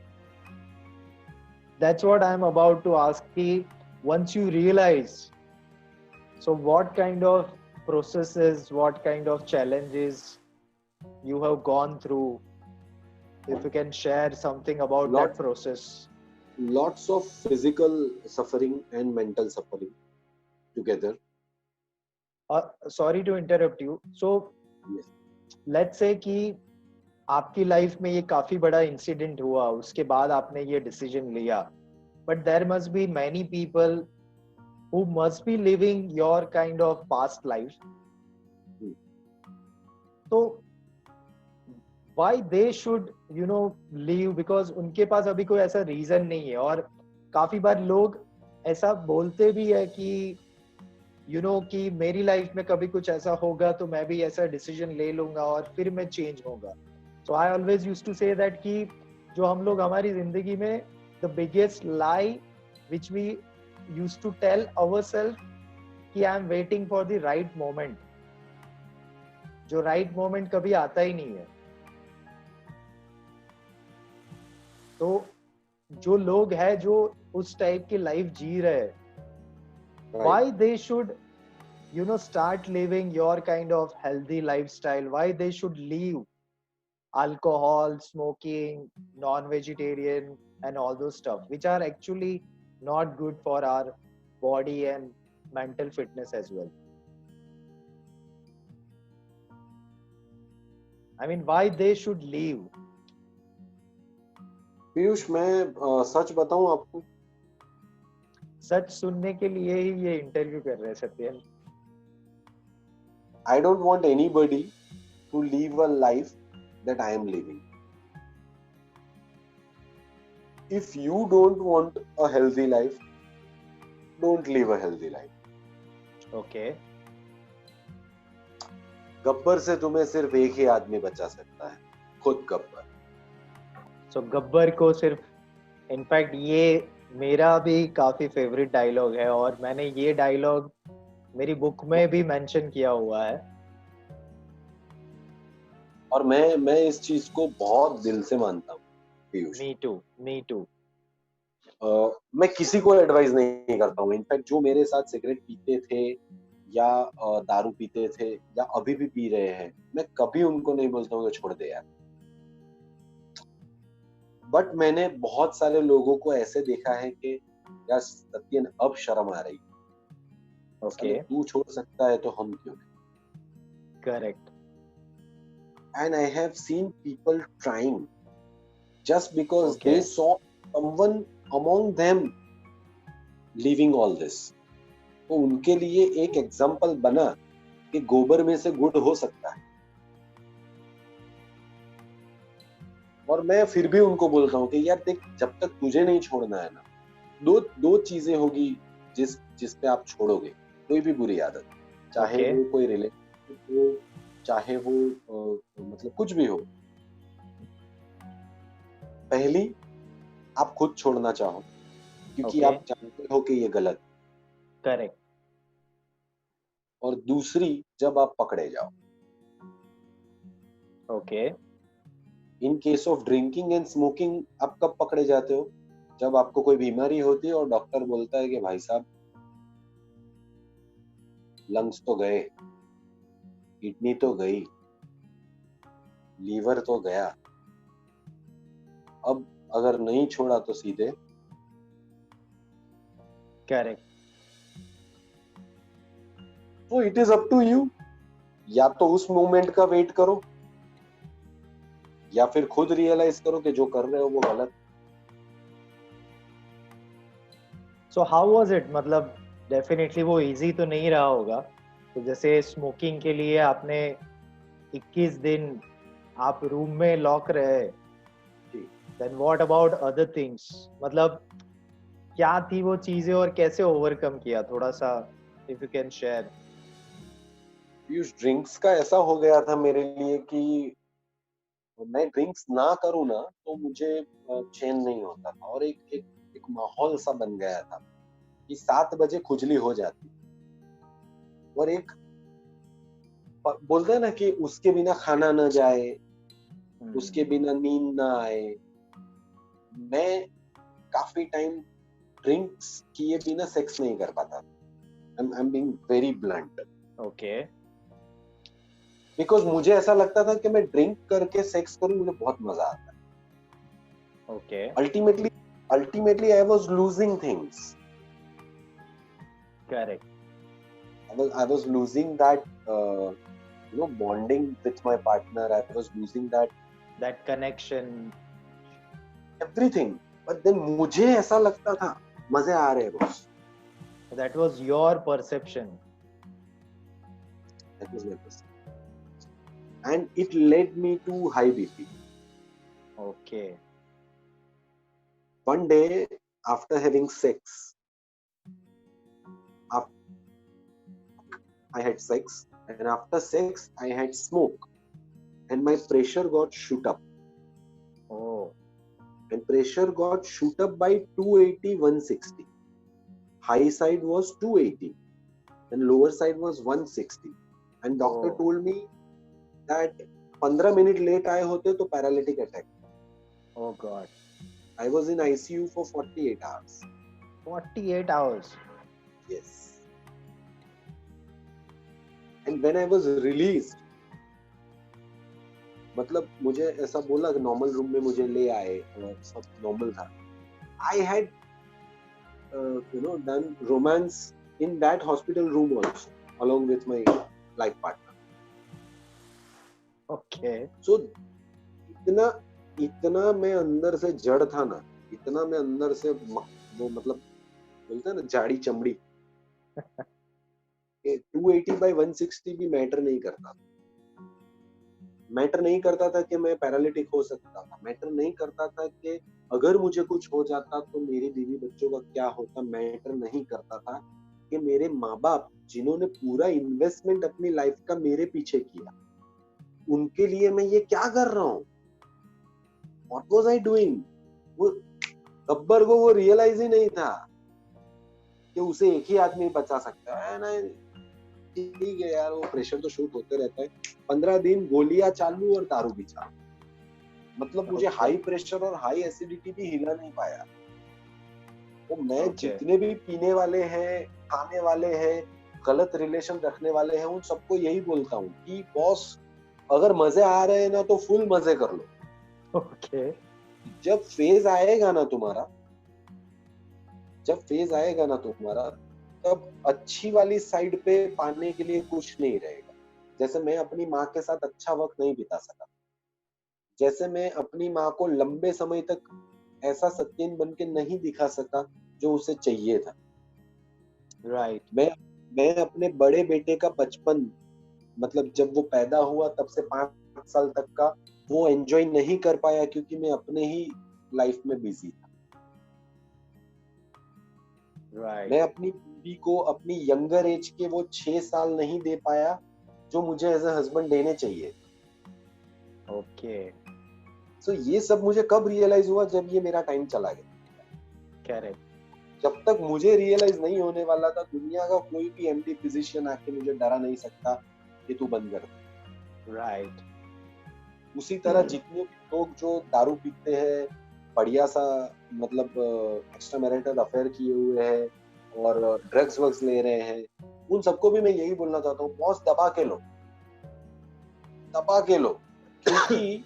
that's what I'm about to ask. Ki, once you realize, so what kind of processes, what kind of challenges you have gone through? If you can share something about that process. Lots of physical suffering and mental suffering together. Sorry to interrupt you. So Yes. let's say कि आपकी लाइफ में ये काफी बड़ा इंसिडेंट हुआ, उसके बाद आपने ये डिसीजन लिया, but there must be many people who must be living your kind of past life. So why they should leave? Because उनके पास अभी कोई ऐसा रीजन नहीं है, और काफी बार लोग ऐसा बोलते भी है कि कि मेरी लाइफ में कभी कुछ ऐसा होगा तो मैं भी ऐसा डिसीजन ले लूंगा और फिर मैं चेंज होगा। So I always used to say that कि जो हम लोग हमारी जिंदगी में the biggest lie which we used to tell ourself कि I am waiting for the right moment, जो राइट मोमेंट कभी आता ही नहीं है। तो जो लोग हैं जो उस टाइप की लाइफ जी रहे हैं, why they should start living your kind of healthy lifestyle, why they should leave alcohol, smoking, non-vegetarian and all those stuff which are actually not good for our body and mental fitness as well. I mean, why they should leave? Piyush, मैं सच बताऊं आपको, सच सुनने के लिए ही ये इंटरव्यू कर रहे हैं Satyan. I don't want anybody to live a life that I am living. If you don't want a healthy life, don't live a healthy life. Okay. Gabbar से तुम्हें सिर्फ एक ही आदमी बचा सकता है, खुद गब्बर। So गब्बर को सिर्फ, इनफैक्ट ये मेरा भी काफी फेवरेट डायलॉग है, और मैंने ये डायलॉग मेरी बुक में भी मेंशन किया हुआ है, और मैं इस चीज को बहुत दिल से मानता हूँ पीयूष। मी टू। मैं किसी को एडवाइस नहीं करता हूँ, इनफैक्ट जो मेरे साथ सिगरेट पीते थे या दारू पीते थे या अभी भी पी रहे हैं, मैं कभी उनको नहीं बोलता हूँ कि छोड़ दे यार। बट मैंने बहुत सारे लोगों को ऐसे देखा है कि यार सत्यन अब शर्म आ रही, ओके, तू छोड़ सकता है तो हम क्यों नहीं। Correct. And I have seen people trying just because they saw someone among them living all this. तो उनके लिए एक एग्जाम्पल बना कि गोबर में से गुड़ हो सकता है। और मैं फिर भी उनको बोलता हूँ कि यार देख, जब तक तुझे नहीं छोड़ना है ना, दो चीजें होगी जिस पे आप छोड़ोगे कोई भी बुरी आदत, चाहे वो कोई रिलेशनशिप हो, चाहे वो मतलब कुछ भी हो। पहली, आप खुद छोड़ना चाहो क्योंकि आप जानते हो कि ये गलत। करेक्ट। और दूसरी, जब आप पकड़े जाओ। Okay. In case of drinking and smoking आप कब पकड़े जाते हो? जब आपको कोई बीमारी होती है और डॉक्टर बोलता है कि भाई साहब लंग्स तो गए, किडनी तो गई, लीवर तो गया, अब अगर नहीं छोड़ा तो सीधे। करेक्ट। तो it is up to you, या तो उस मोमेंट का वेट करो या फिर खुद रियलाइज करो कि जो कर रहे हो वो गलत। So how was it? मतलब डेफिनेटली वो इजी तो नहीं रहा होगा। तो जैसे स्मोकिंग के लिए आपने 21 दिन आप रूम में लॉक रहे, Then what about other things? मतलब क्या थी वो चीजें और कैसे ओवरकम किया, थोड़ा सा if you can share. Piyush, drinks का ऐसा हो गया था मेरे लिए कि मैं ड्रिंक्स ना करूँ ना तो मुझे चैन नहीं होता था, और एक माहौल सा बन गया था कि 7 बजे खुजली हो जाती, और एक बोलते हैं ना कि उसके बिना खाना न जाए, उसके बिना नींद ना आए। मैं काफी टाइम ड्रिंक्स किए बिना सेक्स नहीं कर पाता। I'm being very blunt. Okay. Because मुझे ऐसा लगता था कि मैं ड्रिंक करके सेक्स करूं, मुझे बहुत मजा आता है। Okay. Ultimately I was losing things. Correct. I was losing that bonding with my partner. I was losing That connection. everything. But then मुझे ऐसा लगता था मजे आ रहे हैं बस। That was your perception. That was my perception. And it led me to high BP. Okay. One day after having sex, I had sex, and after sex I had smoke, and my pressure got shoot up. Oh. And pressure got shoot up by 280, 160. High side was 280 and lower side was 160. And doctor told me that 15 minutes late आए होते तो paralytic attack. Oh God. I was in ICU for 48 hours. 48 hours? Yes. And when I was released, मतलब मुझे ऐसा बोला कि नॉर्मल रूम में मुझे ले आए और सब नॉर्मल था. I had done romance in that hospital room also along with my life partner. Okay. So इतना मैं अंदर से जड़ था ना, इतना मैं अंदर से वो मतलब बोलते हैं ना जाड़ी चमड़ी. 280 by 160 भी मैटर नहीं करता. मैटर नहीं करता था कि मैं पैरालिटिक हो सकता था. मैटर नहीं करता था कि अगर मुझे कुछ हो जाता तो मेरी बीवी बच्चों का क्या होता. मैटर नहीं करता था कि मेरे माँ बाप जिन्होंने पूरा इन्वेस्टमेंट अपनी लाइफ का मेरे पीछे किया, उनके लिए मैं ये क्या कर रहा हूँ. What was I doing? वो गब्बर को वो रियलाइज ही नहीं था कि उसे एक ही आदमी बचा सकता है ना. ठीक है यार, वो प्रेशर तो शूट होते रहता है. 15 दिन गोलियां चालू और दारू भी चालू. मतलब मुझे हाई प्रेशर और हाई एसिडिटी भी हिला नहीं पाया. तो मैं जितने भी पीने वाले हैं, खाने वाले हैं, गलत रिलेशन रखने वाले हैं, उन सबको यही बोलता हूँ कि बॉस, अगर मजे आ रहे हैं ना तो फुल मजे कर लो. Okay. जब फेज आएगा ना तुम्हारा, तब अच्छी वाली साइड पे पाने के लिए कुछ नहीं रहेगा. जैसे मैं अपनी माँ के साथ अच्छा वक्त नहीं बिता सका, जैसे मैं अपनी माँ को लंबे समय तक ऐसा सत्यन बन के नहीं दिखा सका जो उसे चाहिए था. Right. मैं अपने बड़े बेटे का बचपन, मतलब जब वो पैदा हुआ तब से 5 साल तक का, वो एंजॉय नहीं कर पाया क्योंकि मैं अपने ही लाइफ में बिजी था. Right. मैं अपनी बीवी को अपनी यंगर एज के वो 6 साल नहीं दे पाया जो मुझे एज ए हस्बैंड देने चाहिए. Okay. सो ये सब मुझे कब रियलाइज हुआ, जब ये मेरा टाइम चला गया. Correct. जब तक मुझे रियलाइज नहीं होने वाला था, दुनिया का कोई भी एमडी फिजिशियन आके मुझे डरा नहीं सकता कि तू बंद कर दे. Right. उसी तरह जितने भी लोग जो दारू पीते हैं, बढ़िया सा मतलब एक्स्ट्रा मैरिटल अफेयर किए हुए हैं और ड्रग्स वग्स ले रहे हैं, उन सबको भी मैं यही बोलना चाहता हूँ, बॉस दबा के लो. क्योंकि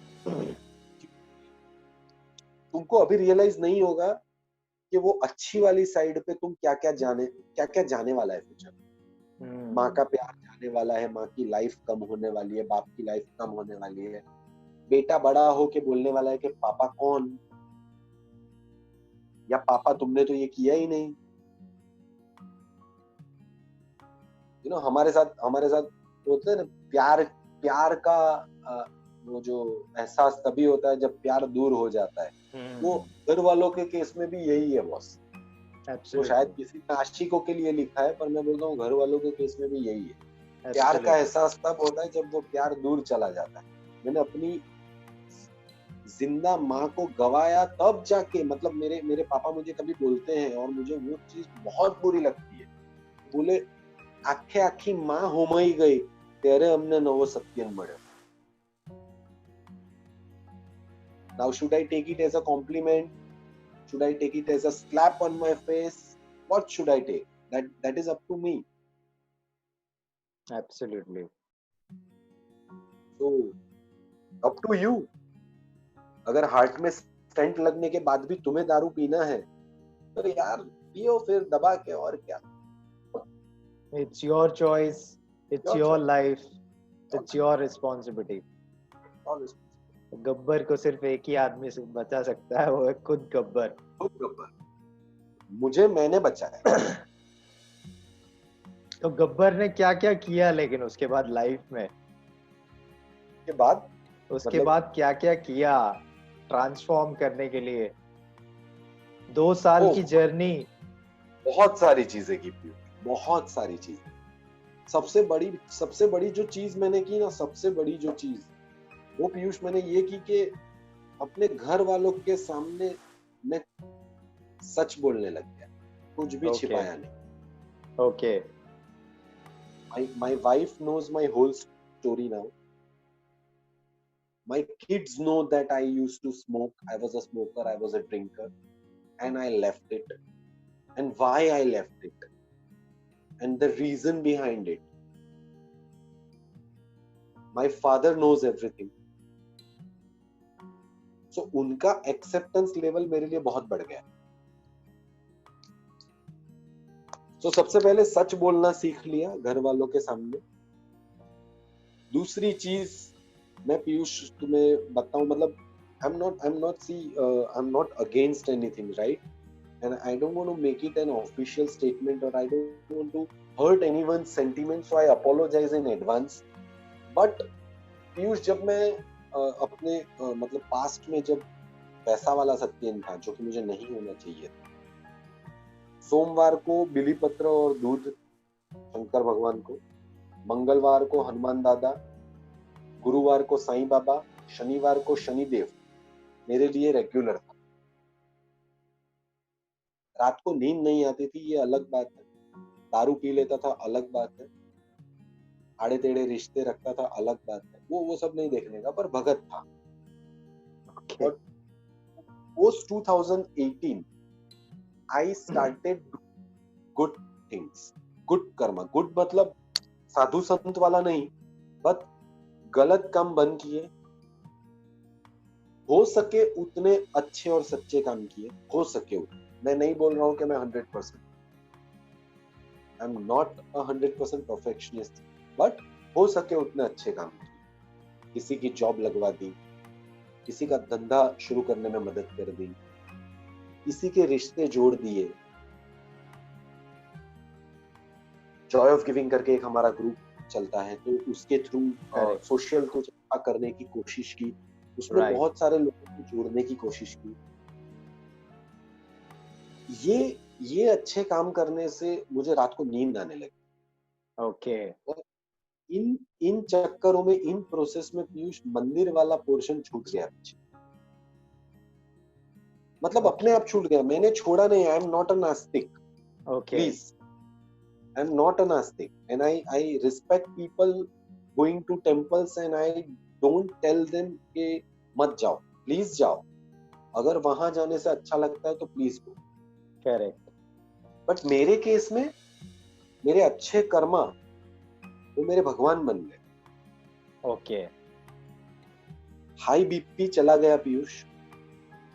तुमको अभी रियलाइज नहीं होगा कि वो अच्छी वाली साइड पे तुम क्या क्या जाने वाला है फ्यूचर. माँ का प्यार जाने वाला है, माँ की लाइफ कम होने वाली है, बाप की लाइफ कम होने वाली है. बेटा बड़ा हो के बोलने वाला है कि पापा कौन, या पापा तुमने तो ये किया ही नहीं. हमारे साथ होता है ना प्यार का वो जो एहसास तभी होता है जब प्यार दूर हो जाता है। वो घर वालों के केस में भी यही है बॉस। वो शायद किसी ने आशिकों के लिए लिखा है, पर मैं बोलता हूँ घर वालों के केस में भी यही है। प्यार का एहसास तब होता है जब वो प्यार दूर चला जाता है। मैंने अपनी जिंदा माँ को गवाया तब जाके, मतलब मेरे पापा मुझे कभी बोलते हैं और मुझे वो चीज बहुत बुरी लगती है। बोले आखे आखी माँ होमाई गई तेरे हमने नवो सत्यन मळे। Now should I take it as a compliment? Should I take it as a slap on my face? What should I take? That is up to me. Absolutely. So up to you. अगर हार्ट में स्टेंट लगने के बाद भी तुम्हें दारू पीना है तो यार पियो फिर दबा के, और क्या। It's your choice. It's your life. It's your responsibility. Gabbar को सिर्फ एक ही आदमी से बचा सकता है, वो है खुद गब्बर। मुझे मैंने बचाया। तो गब्बर ने क्या क्या किया लेकिन उसके बाद लाइफ में, उसके बाद क्या क्या किया ट्रांसफॉर्म करने के लिए? 2 साल की जर्नी। बहुत सारी चीजें की, बहुत सारी चीजें। सबसे बड़ी जो चीज मैंने की ना, सबसे बड़ी जो चीज वो पीयूष मैंने ये की कि अपने घर वालों के सामने मैं सच बोलने लग गया, कुछ भी छिपाया नहीं। Okay. My wife knows my whole story now. My kids know that I used to smoke. I was a smoker, I was a drinker, and I left it. And why I left it. And the reason behind it. My father knows everything. So उनका acceptance level मेरे लिए बहुत बढ़ गया। तो सबसे पहले सच बोलना सीख लिया घर वालों के सामने। दूसरी चीज मैं पीयूष तुम्हें बताऊं, मतलब I'm not against anything, right? And I don't want to make it an official statement, or I don't want to hurt anyone's sentiments, so I apologize in advance. But Piyush जब मैं अपने मतलब पास्ट में जब पैसा वाला सत्यन था, जो कि मुझे नहीं होना चाहिए था, सोमवार को बिली पत्र और दूध शंकर भगवान को, मंगलवार को हनुमान दादा, गुरुवार को साईं बाबा, शनिवार को शनिदेव मेरे लिए रेगुलर था। रात को नींद नहीं आती थी, ये अलग बात है। दारू पी लेता था, अलग बात है। आड़े टेढ़े रिश्ते रखता था, अलग बात है। वो सब नहीं देखने का, पर भगत था। और post 2018 I started good things, good karma. Good मतलब साधु संत वाला नहीं, बट गलत काम बंद किए, हो सके उतने अच्छे और सच्चे काम किए, हो सके उतने। मैं नहीं बोल रहा हूं कि मैं 100%, आई एम नॉट 100% परफेक्शनिस्ट, बट हो सके उतने अच्छे काम किए। किसी की जॉब लगवा दी, किसी का धंधा शुरू करने में मदद कर दी, किसी के रिश्ते जोड़ दिए। जॉय ऑफ गिविंग करके एक हमारा ग्रुप चलता है, तो उसके थ्रू सोशल कुछ करने की कोशिश की, उसमें बहुत सारे लोगों को जोड़ने की कोशिश की। ये अच्छे काम करने से मुझे रात को नींद आने लगी। ओके। और इन चक्करों में, इन प्रोसेस में पीयूष मंदिर वाला पोर्शन छूट गया पीछे, मतलब अपने आप छूट गया। मैंने छोड़ा नहीं। आई एम नॉट अ नास्तिक, please. I am not a Nastic, and I respect people going to temples, and I don't tell them कि मत जाओ, प्लीज जाओ। अगर वहां जाने से अच्छा लगता है तो प्लीज गो। करेक्ट। बट मेरे केस में मेरे अच्छे कर्मा वो मेरे भगवान बन गए। ओके। हाई बीपी चला गया पीयूष,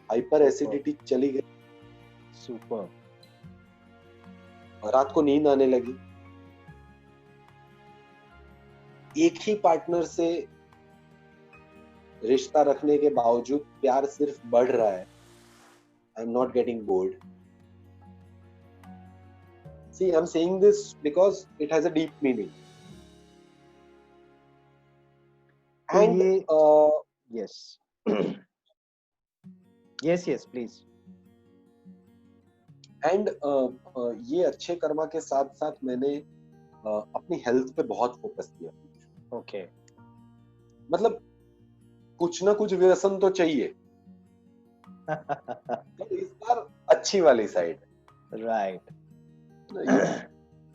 हाइपर एसिडिटी चली गई, सुपर। और रात को नींद आने लगी। एक ही पार्टनर से रिश्ता रखने के बावजूद प्यार सिर्फ बढ़ रहा है। आई am not getting bored. See, I'm saying this because it has a deep meaning. And yes. Yes, yes, please. And ये अच्छे कर्मा के साथ साथ मैंने अपनी हेल्थ पे बहुत फोकस किया। Okay. मतलब कुछ ना कुछ व्यसन तो चाहिए, पर इस बार अच्छी वाली side. Right.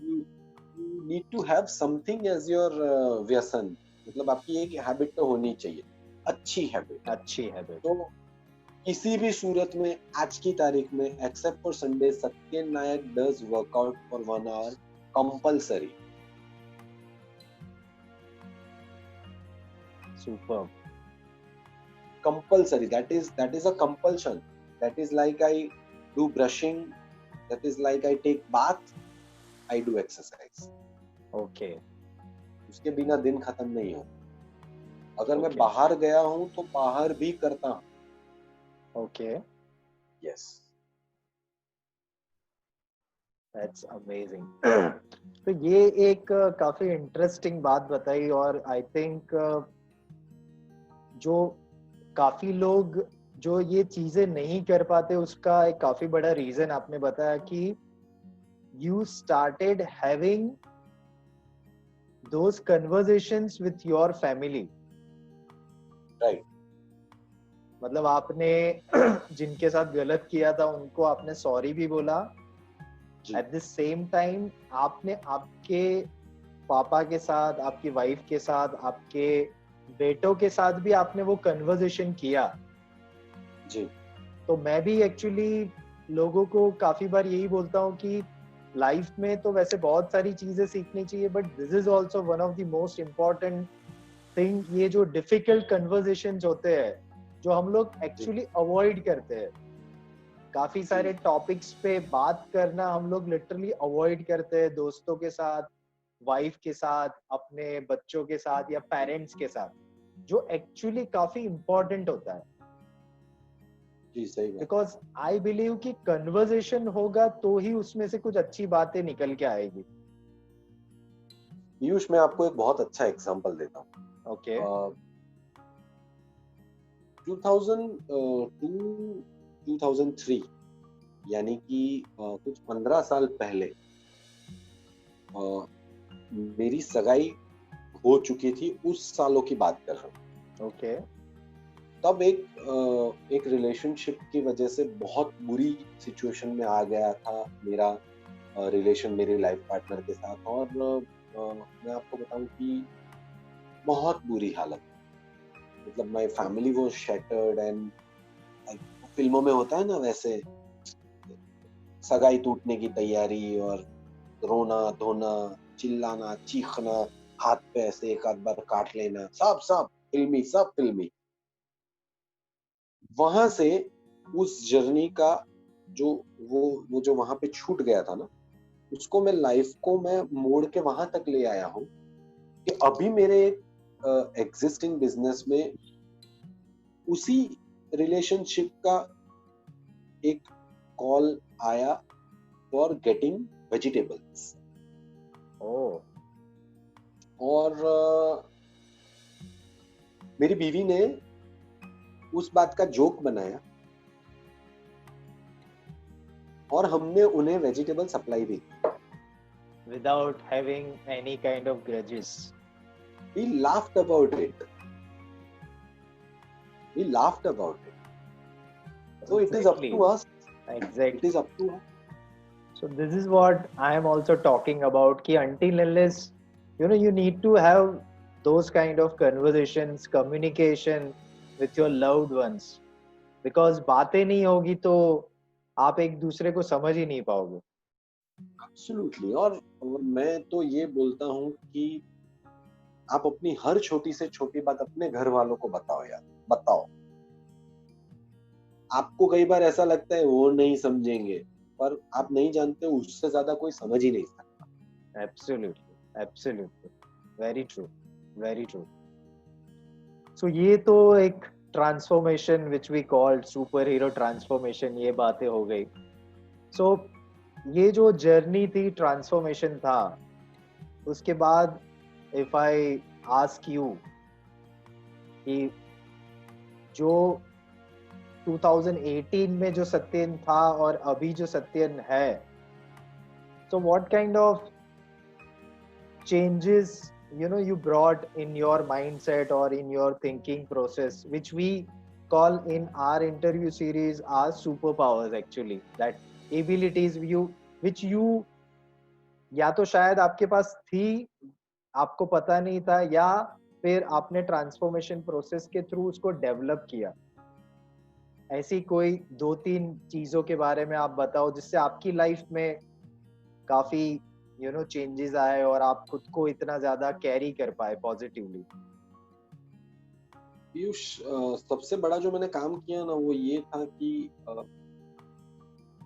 you need to have something as your व्यसन, मतलब आपकी एक हैबिट तो होनी चाहिए, अच्छी हैबिट। अच्छी हैबिट। तो किसी भी सूरत में आज की तारीख में except for Sunday Satyen Nayak does workout for 1 hour compulsory. Superb. Compulsory, that is a compulsion, that is like I do brushing, that is like I take bath, I do exercise। Okay. उसके बिना दिन खत्म नहीं हो। अगर मैं Okay. बाहर गया हूं तो बाहर भी करता हूं। Okay. यस। That's amazing. तो ये एक काफी इंटरेस्टिंग बात बताई, और आई थिंक जो काफी लोग जो ये चीजें नहीं कर पाते उसका एक काफी बड़ा रीजन आपने बताया कि you started having those conversations with your family. Right. मतलब आपने जिनके साथ गलत किया था उनको आपने सॉरी भी बोला, एट द सेम टाइम आपने आपके पापा के साथ, आपकी वाइफ के साथ, आपके बेटों के साथ भी आपने वो कन्वर्सेशन किया जी। तो मैं भी एक्चुअली लोगों को काफी बार यही बोलता हूँ कि लाइफ में तो वैसे बहुत सारी चीजें सीखनी चाहिए, but this is also one of the most important thing. ये जो डिफिकल्ट कन्वर्सेशंस होते हैं जो हम लोग एक्चुअली अवॉइड करते हैं, काफी सारे टॉपिक्स पे बात करना हम लोग लिटरली अवॉइड करते हैं, दोस्तों के साथ, वाइफ के साथ, अपने बच्चों के साथ या पेरेंट्स के साथ, जो एक्चुअली काफी इंपॉर्टेंट होता है। जी सही बात। बिकॉज आई बिलीव कि कन्वर्सेशन होगा तो ही उसमें से कुछ अच्छी बातें निकल के आएगी। पीयूष, मैं आपको एक बहुत अच्छा एग्जांपल देता हूँ। ओके। 2002 2003 यानी कि कुछ 15 साल पहले मेरी सगाई हो चुकी थी, उस सालों की बात कर रहा हूँ। ओके। तब एक रिलेशनशिप की वजह से बहुत बुरी सिचुएशन में आ गया था मेरा रिलेशन मेरे लाइफ पार्टनर के साथ, और मैं आपको बताऊं कि बहुत बुरी हालत। मतलब my family was shattered and फिल्मों में होता है ना वैसे, सगाई टूटने की तैयारी और रोना धोना, चिल्लाना, चीखना, हाथ पे ऐसे एक आध बार काट लेना, सब सब फिल्मी। वहां से उस जर्नी का जो वो जो वहां पे छूट गया था ना, उसको मैं लाइफ को मैं मोड़ के वहां तक ले आया हूँ कि अभी मेरे एग्जिस्टिंग बिजनेस में उसी रिलेशनशिप का एक कॉल आया फॉर गेटिंग वेजिटेबल्स। और मेरी बीवी ने उस बात का जोक बनाया और हमने उन्हें वेजिटेबल सप्लाई भी की। Without having any kind of grudges. We laughed about it. So it is up to us. Exactly. It is up to us. So this is what I am also talking about, कि until unless you need to have those kind of conversations, communication with your loved ones, because बातें नहीं होगी तो आप एक दूसरे को समझ ही नहीं पाओगे। Absolutely. और मैं तो ये बोलता हूँ कि आप अपनी हर छोटी से छोटी बात अपने घर वालों को बताओ यार, बताओ। आपको कई बार ऐसा लगता है वो नहीं समझेंगे, पर आप नहीं जानते उससे ज्यादा कोई समझ ही नहीं सकता। Absolutely. Very true. Very true. So ये तो एक transformation which we called super hero transformation, ये बातें हो गई। So ये जो जर्नी थी, ट्रांसफॉर्मेशन था, उसके बाद इफ आई आस्क यू कि जो 2018 में जो सत्यन था और अभी जो सत्यन है, so what kind of changes you brought in your mindset or in your thinking process, which we call in our interview series as superpowers, actually that abilities which you या तो शायद आपके पास थी, आपको पता नहीं था, या फिर आपने ट्रांसफॉर्मेशन प्रोसेस के थ्रू उसको डेवलप किया। ऐसी कोई 2-3 चीजों के बारे में आप बताओ जिससे आपकी लाइफ में काफी चेंजेस आए और आप खुद को इतना ज्यादा कैरी कर पाए पॉजिटिवली। पीयूष, सबसे बड़ा जो मैंने काम किया ना वो ये था कि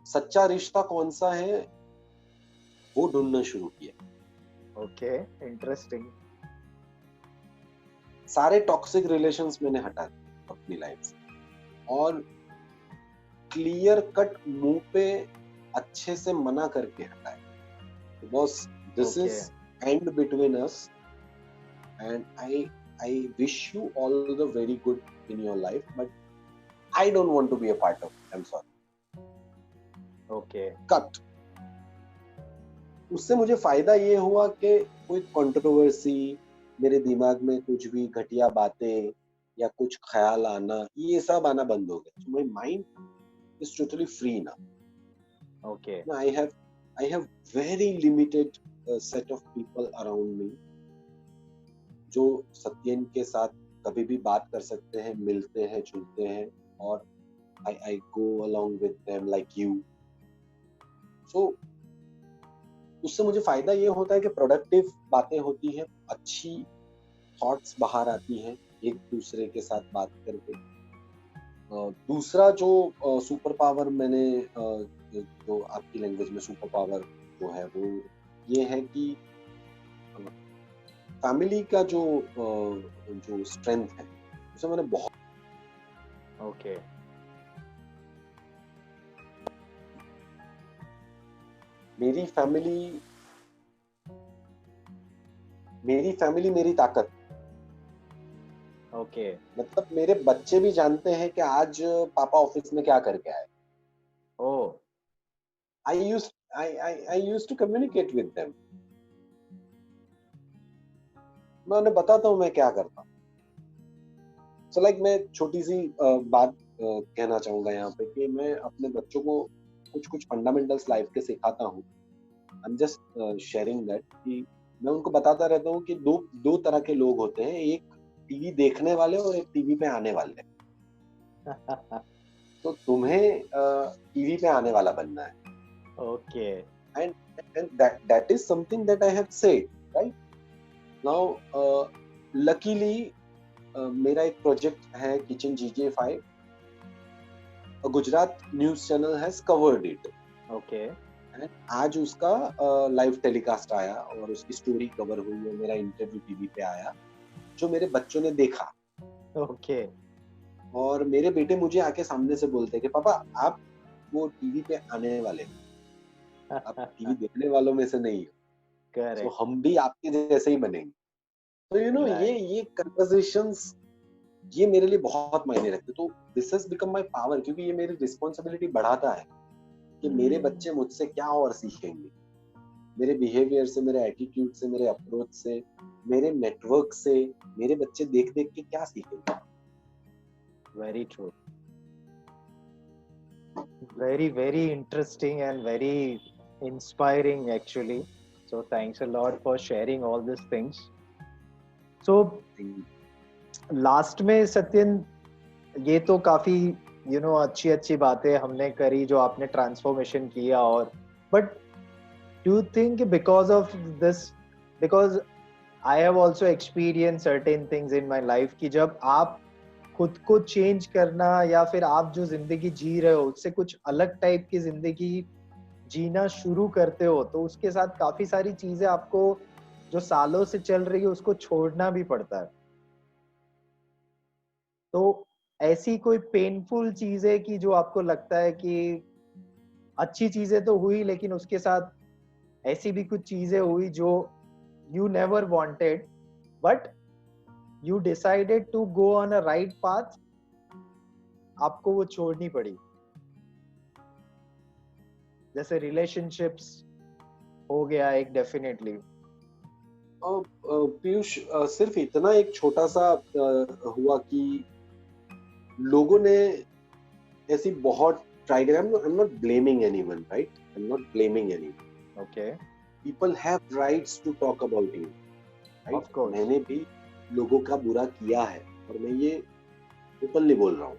सच्चा रिश्ता कौन सा है वो ढूंढना शुरू किया। Okay, interesting. सारे टॉक्सिक रिलेशंस मैंने हटा दिए अपनी लाइफ से और क्लियर कट मुंह पे अच्छे से मना करके हटाए। Boss, this is and between us and I wish you all the very good in your life, but I don't want to be a part of it. I'm sorry. Okay. Cut. उससे मुझे फायदा ये हुआ कि कोई कंट्रोवर्सी, मेरे दिमाग में कुछ भी घटिया बातें या कुछ ख्याल आना, ये सब आना बंद हो गया। So my mind is totally free now. Okay. Now I have very limited set of people around me जो सत्यन के साथ कभी भी बात कर सकते हैं, मिलते हैं, जुलते हैं और I go along with them like you. So उससे मुझे फायदा ये होता है कि प्रोडक्टिव बातें होती हैं, अच्छी थॉट्स बाहर आती हैं एक दूसरे के साथ बात करके। दूसरा जो सुपर पावर मैंने जो आपकी लैंग्वेज में सुपर पावर जो है वो ये है कि फैमिली का जो स्ट्रेंथ है उसे मैंने बहुत ओके मेरी फैमिली मेरी ताकत। ओके मतलब मेरे बच्चे भी जानते हैं कि आज पापा ऑफिस में क्या करके आए। ओह, I used to communicate with them. मैं उन्हें बताता हूँ मैं क्या करता हूँ। So like मैं छोटी सी बात कहना चाहूंगा यहाँ पे कि मैं अपने बच्चों को कुछ फंडामेंटल्स लाइफ के सिखाता हूँ। I'm just sharing that कि मैं उनको बताता रहता हूँ कि दो तरह के लोग होते हैं, एक टीवी देखने वाले और एक टीवी पे आने वाले। तो तुम्हें टीवी पे आने वाला बनना है। Okay and that is something that I have said, right? Now luckily मेरा एक प्रोजेक्ट है kitchen GJ5, Gujarat news channel has covered it. Okay आज उसका लाइव टेलीकास्ट आया और उसकी स्टोरी कवर हुई और मेरा इंटरव्यू टीवी पे आया जो मेरे बच्चों ने देखा। ओके और मेरे बेटे मुझे आके सामने से बोलते हैं कि पापा आप वो टीवी पे आने वाले हैं, आप टीवी देखने वालों में से नहीं हो, तो हम भी आपके जैसे ही बनेंगे। तो ये कन्वर्सेशंस ये मेरे लिए बहुत मायने रखते। तो this has become my power, क्योंकि ये मेरी रिस्पॉन्सिबिलिटी बढ़ाता है कि मेरे बच्चे मुझसे क्या और सीखेंगे, मेरे बिहेवियर से, मेरे एटीट्यूड से, मेरे अप्रोच से, मेरे नेटवर्क से मेरे बच्चे देख देख के क्या सीखेंगे। Very true, very interesting and very inspiring actually. So thanks a lot for sharing all these things. So last में सत्यन, ये तो काफी अच्छी बातें हमने करी जो आपने ट्रांसफॉर्मेशन किया, और but do you think because of this, because I have also experience certain things in my life कि जब आप खुद को चेंज करना या फिर आप जो जिंदगी जी रहे हो उससे कुछ अलग टाइप की जिंदगी जीना शुरू करते हो तो उसके साथ काफी सारी चीजें आपको जो सालों से चल रही है उसको छोड़ना भी पड़ता है। तो ऐसी कोई पेनफुल चीजें कि जो आपको लगता है कि अच्छी चीजें तो हुई लेकिन उसके साथ ऐसी भी कुछ चीजें हुई जो you never wanted but you decided to go on a right path आपको वो छोड़नी पड़ी, जैसे रिलेशनशिप्स हो गया एक डेफिनेटली? पीयूष, सिर्फ इतना एक छोटा सा हुआ कि लोगों ने ऐसी बहुत ट्राई किया। I am not blaming anyone, right? I am not blaming anyone. Okay, people have rights to talk about you, right? Of course. मैंने भी लोगों का बुरा किया है और मैं ये ओपनली बोल रहा हूँ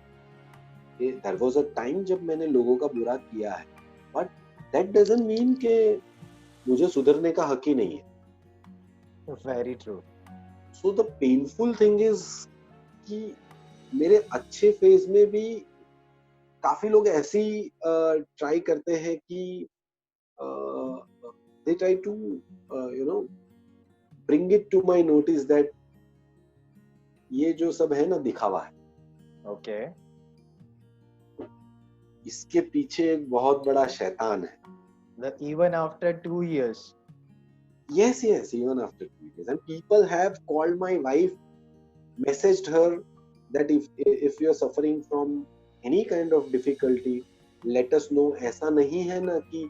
कि देयर वाज अ टाइम जब मैंने लोगों का बुरा किया है, बट दैट डजंट मीन कि मुझे सुधरने का हक ही नहीं है। Very true. So the painful thing is कि मेरे अच्छे फेज में भी काफी लोग ऐसी ट्राई करते हैं कि they try to you know bring it to my notice that ये जो सब है ना दिखावा है, ओके, इसके पीछे एक बहुत बड़ा शैतान है। Even after 2 years? Yes, even after 2 years, and people have called my wife, messaged her that if you are suffering from any kind of difficulty, let us know. ऐसा नहीं है ना कि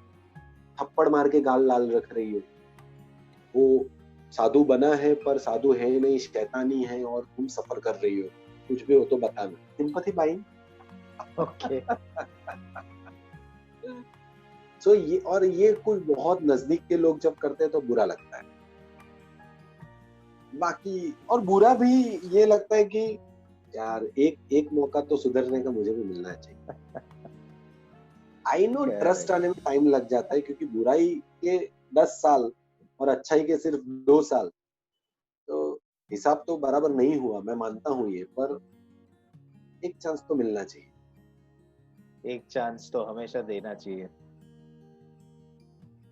थप्पड़ मार के गाल लाल रख रही हो। वो साधु बना है पर साधु है नहीं, शैतानी है और तुम सफर कर रही हो, कुछ भी हो तो बताना। Sympathy buying. ओके। सो ये कुछ बहुत नजदीक के लोग जब करते हैं तो बुरा लगता है। बाकी और बुरा भी ये लगता है कि यार एक मौका तो सुधरने का मुझे भी मिलना चाहिए। आई नो ट्रस्ट आने में टाइम लग जाता है क्योंकि बुराई के 10 साल और अच्छाई के सिर्फ 2 साल, तो हिसाब तो बराबर नहीं हुआ, मैं मानता हूँ ये, पर एक चांस तो मिलना चाहिए। एक चांस तो हमेशा देना चाहिए।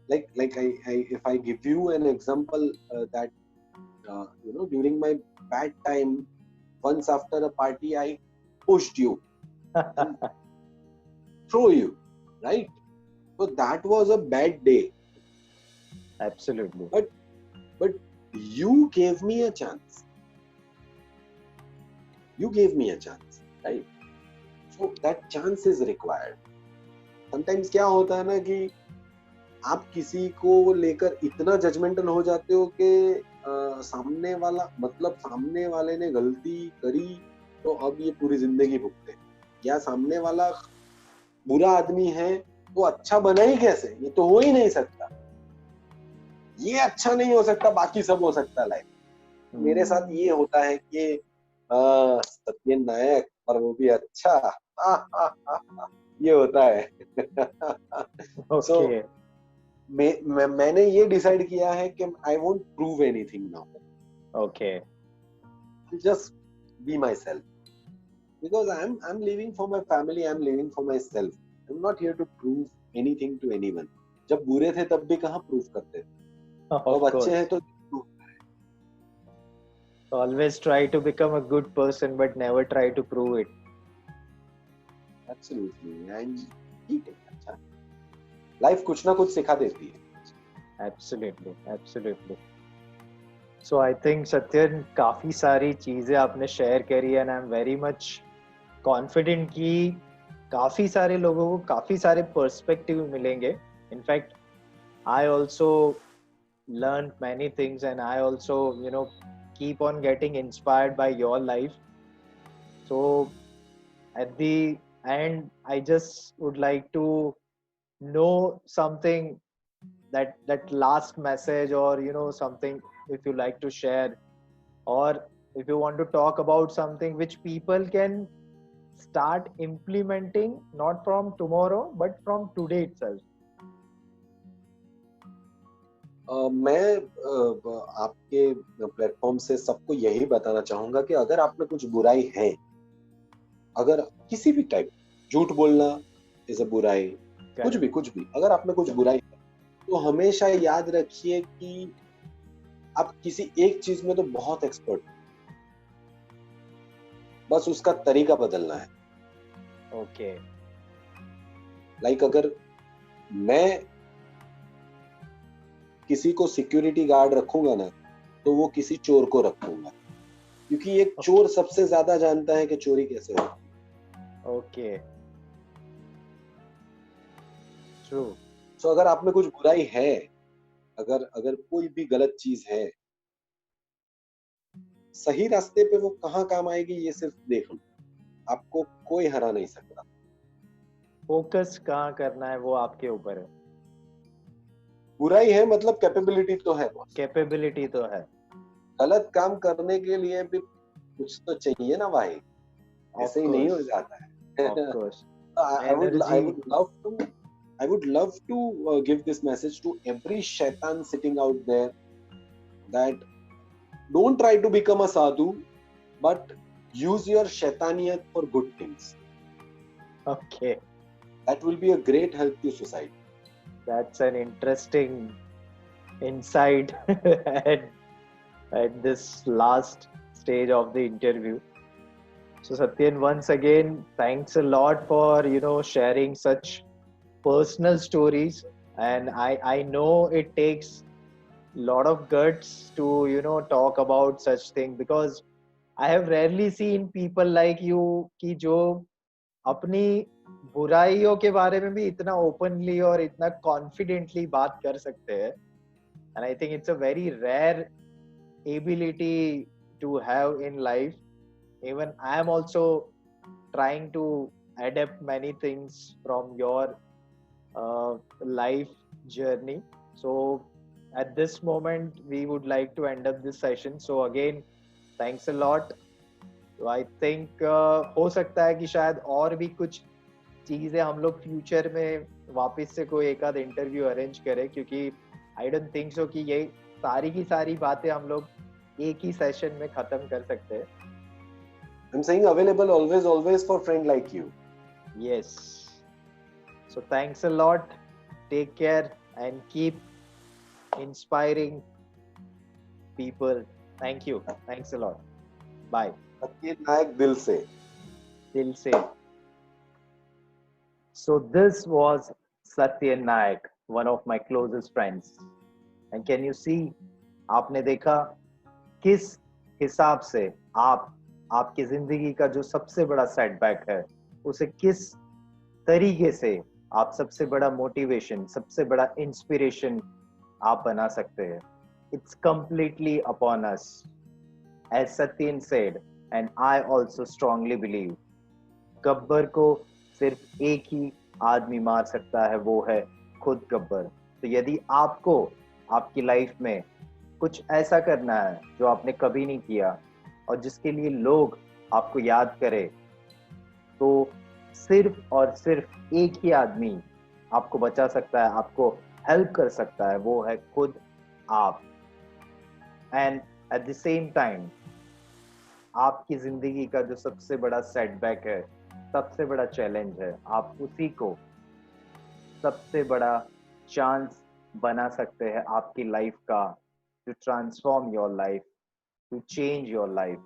Like if I give you an example that during my bad time, once after a party I pushed you and throw you, right? So that was a bad day. Absolutely. But you gave me a chance. You gave me a chance, right? So that chance is required. Sometimes क्या होता है ना कि आप किसी को लेकर इतना जजमेंटल हो जाते हो कि सामने वाले ने गलती करी तो अब ये पूरी जिंदगी भुगते, या सामने वाला बुरा आदमी है तो अच्छा बना ही कैसे, ये तो हो ही नहीं सकता, ये अच्छा नहीं हो सकता, बाकी सब हो सकता है लाइफ। मेरे साथ ये होता है कि सत्य नायक पर वो भी अच्छा, ये होता है। Okay. मैंने ये डिसाइड किया है कि I won't prove anything now. Okay. Just be myself, because I am living for my family, I am living for myself. I am not here to prove anything to anyone. जब बुरे थे तब भी कहाँ प्रूव करते थे, अब अच्छे हैं तो prove करें। Always try to become a good person, but never try to prove it. Absolutely, and ठीक है, अच्छा, लाइफ कुछ ना कुछ सिखा देती है। Absolutely, absolutely. So I think Satyan, काफी सारी चीजें आपने शेयर करी and I'm very much confident कि काफी सारे लोगों को काफी सारे पर्सपेक्टिव मिलेंगे. In fact, I also learned many things and I also, keep on getting inspired by your life. So at the end, I just would like to know something, that last message, or something if you like to share, or if you want to talk about something which people can start implementing, not from tomorrow but from today itself. मैं आपके प्लेटफॉर्म से सबको यही बताना चाहूंगा कि अगर आप में कुछ बुराई है, अगर किसी भी टाइप, झूठ बोलना इज अ बुराई, कुछ भी, अगर आप में कुछ बुराई है तो हमेशा याद रखिए कि आप किसी एक चीज में तो बहुत एक्सपर्ट, बस उसका तरीका बदलना है। ओके। लाइक अगर मैं किसी को सिक्योरिटी गार्ड रखूंगा ना, तो वो किसी चोर को रखूंगा, क्योंकि एक चोर सबसे ज्यादा जानता है कि चोरी कैसे होती है। Okay. True. सो अगर आप में कुछ बुराई है, अगर अगर कोई भी गलत चीज है, सही रास्ते पे वो कहाँ काम आएगी ये सिर्फ देख लो, आपको कोई हरा नहीं सकता। फोकस कहाँ करना है वो आपके ऊपर है। बुराई है मतलब कैपेबिलिटी तो है बॉस। कैपेबिलिटी तो है। गलत काम करने के लिए भी कुछ तो चाहिए ना भाई, ऑफ ऐसे ही नहीं हो कोर्स, जाता ऑफ है। Course. I energy. would love to give this message to every shaitan sitting out there that don't try to become a sadhu, but use your shaitaniyat for good things. Okay, That will be a great help to society. That's an interesting insight at this last stage of the interview. So Satyan, once again, thanks a lot for sharing such personal stories, and I know it takes lot of guts to talk about such thing, because I have rarely seen people like you कि जो अपनी बुराइयों के बारे में भी इतना ओपनली और इतना कॉन्फिडेंटली बात कर सकते हैं. And I think it's a very rare ability to have in life. Even I am also trying to adapt many things from your life journey. So at this moment, we would like to end up this session. So again, thanks a lot. तो आई थिंक हो सकता है कि शायद और भी कुछ चीजें हम लोग फ्यूचर में वापस से कोई एक आध इंटरव्यू अरेंज करें, क्योंकि आई डोंट थिंक सो कि ये सारी की सारी बातें हम लोग एक ही सेशन में खत्म कर सकते हैं. I'm saying available always for friend like you. Yes. So thanks a lot. Take care and keep inspiring people. Thank you. Thanks a lot. Bye. Satyendra नायक दिल से. Till say. So this was Satyan Naik, one of my closest friends. And can you see, आपने देखा किस हिसाब से आप आपकी जिंदगी का जो सबसे बड़ा सेटबैक है उसे किस तरीके से आप सबसे बड़ा मोटिवेशन, सबसे बड़ा इंस्पिरेशन आप बना सकते हैं. It's completely upon us. As Satyan said, and I also strongly believe, Gabbar को सिर्फ एक ही आदमी मार सकता है, वो है खुद गब्बर. तो यदि आपको आपकी लाइफ में कुछ ऐसा करना है जो आपने कभी नहीं किया और जिसके लिए लोग आपको याद करें, तो सिर्फ और सिर्फ एक ही आदमी आपको बचा सकता है, आपको हेल्प कर सकता है, वो है खुद आप. And at the same time आपकी जिंदगी का जो सबसे बड़ा सेटबैक है, सबसे बड़ा चैलेंज है, आप उसी को सबसे बड़ा चांस बना सकते हैं आपकी लाइफ का, to transform your life, to change your life.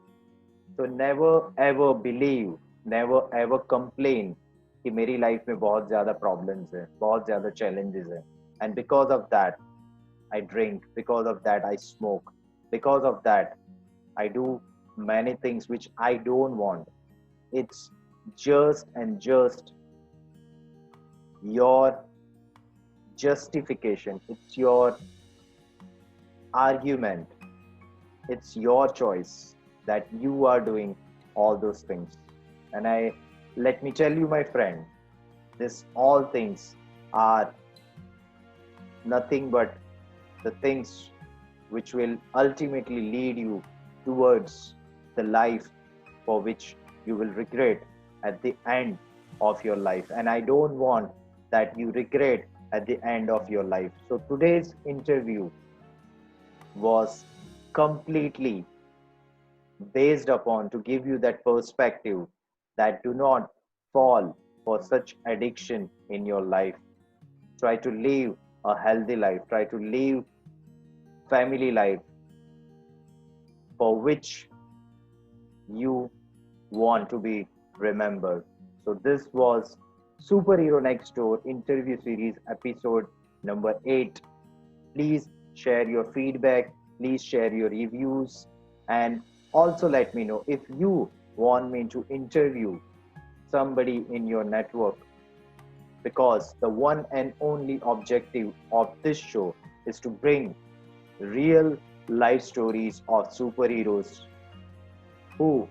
तो never ever believe, never ever complain कि मेरी लाइफ में बहुत ज्यादा प्रॉब्लम्स है, बहुत ज्यादा चैलेंजेस है, and because of that I drink, because of that I smoke, because of that I do many things which I don't want. It's just and just your justification. It's your argument. It's your choice that you are doing all those things. And let me tell you, my friend, this all things are nothing but the things which will ultimately lead you towards the life for which you will regret at the end of your life. And I don't want that you regret at the end of your life. So today's interview was completely based upon to give you that perspective that do not fall for such addiction in your life. Try to live a healthy life. Try to live family life for which you want to be remembered. So this was Superhero Next Door interview series episode number 8. Please share your feedback, please share your reviews, and also let me know if you want me to interview somebody in your network, because the one and only objective of this show is to bring real life stories of superheroes who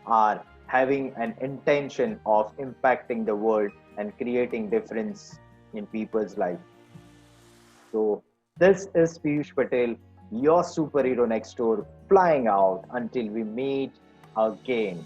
are having an intention of impacting the world and creating difference in people's life. So this is Piyush Patel, your superhero next door, flying out until we meet again.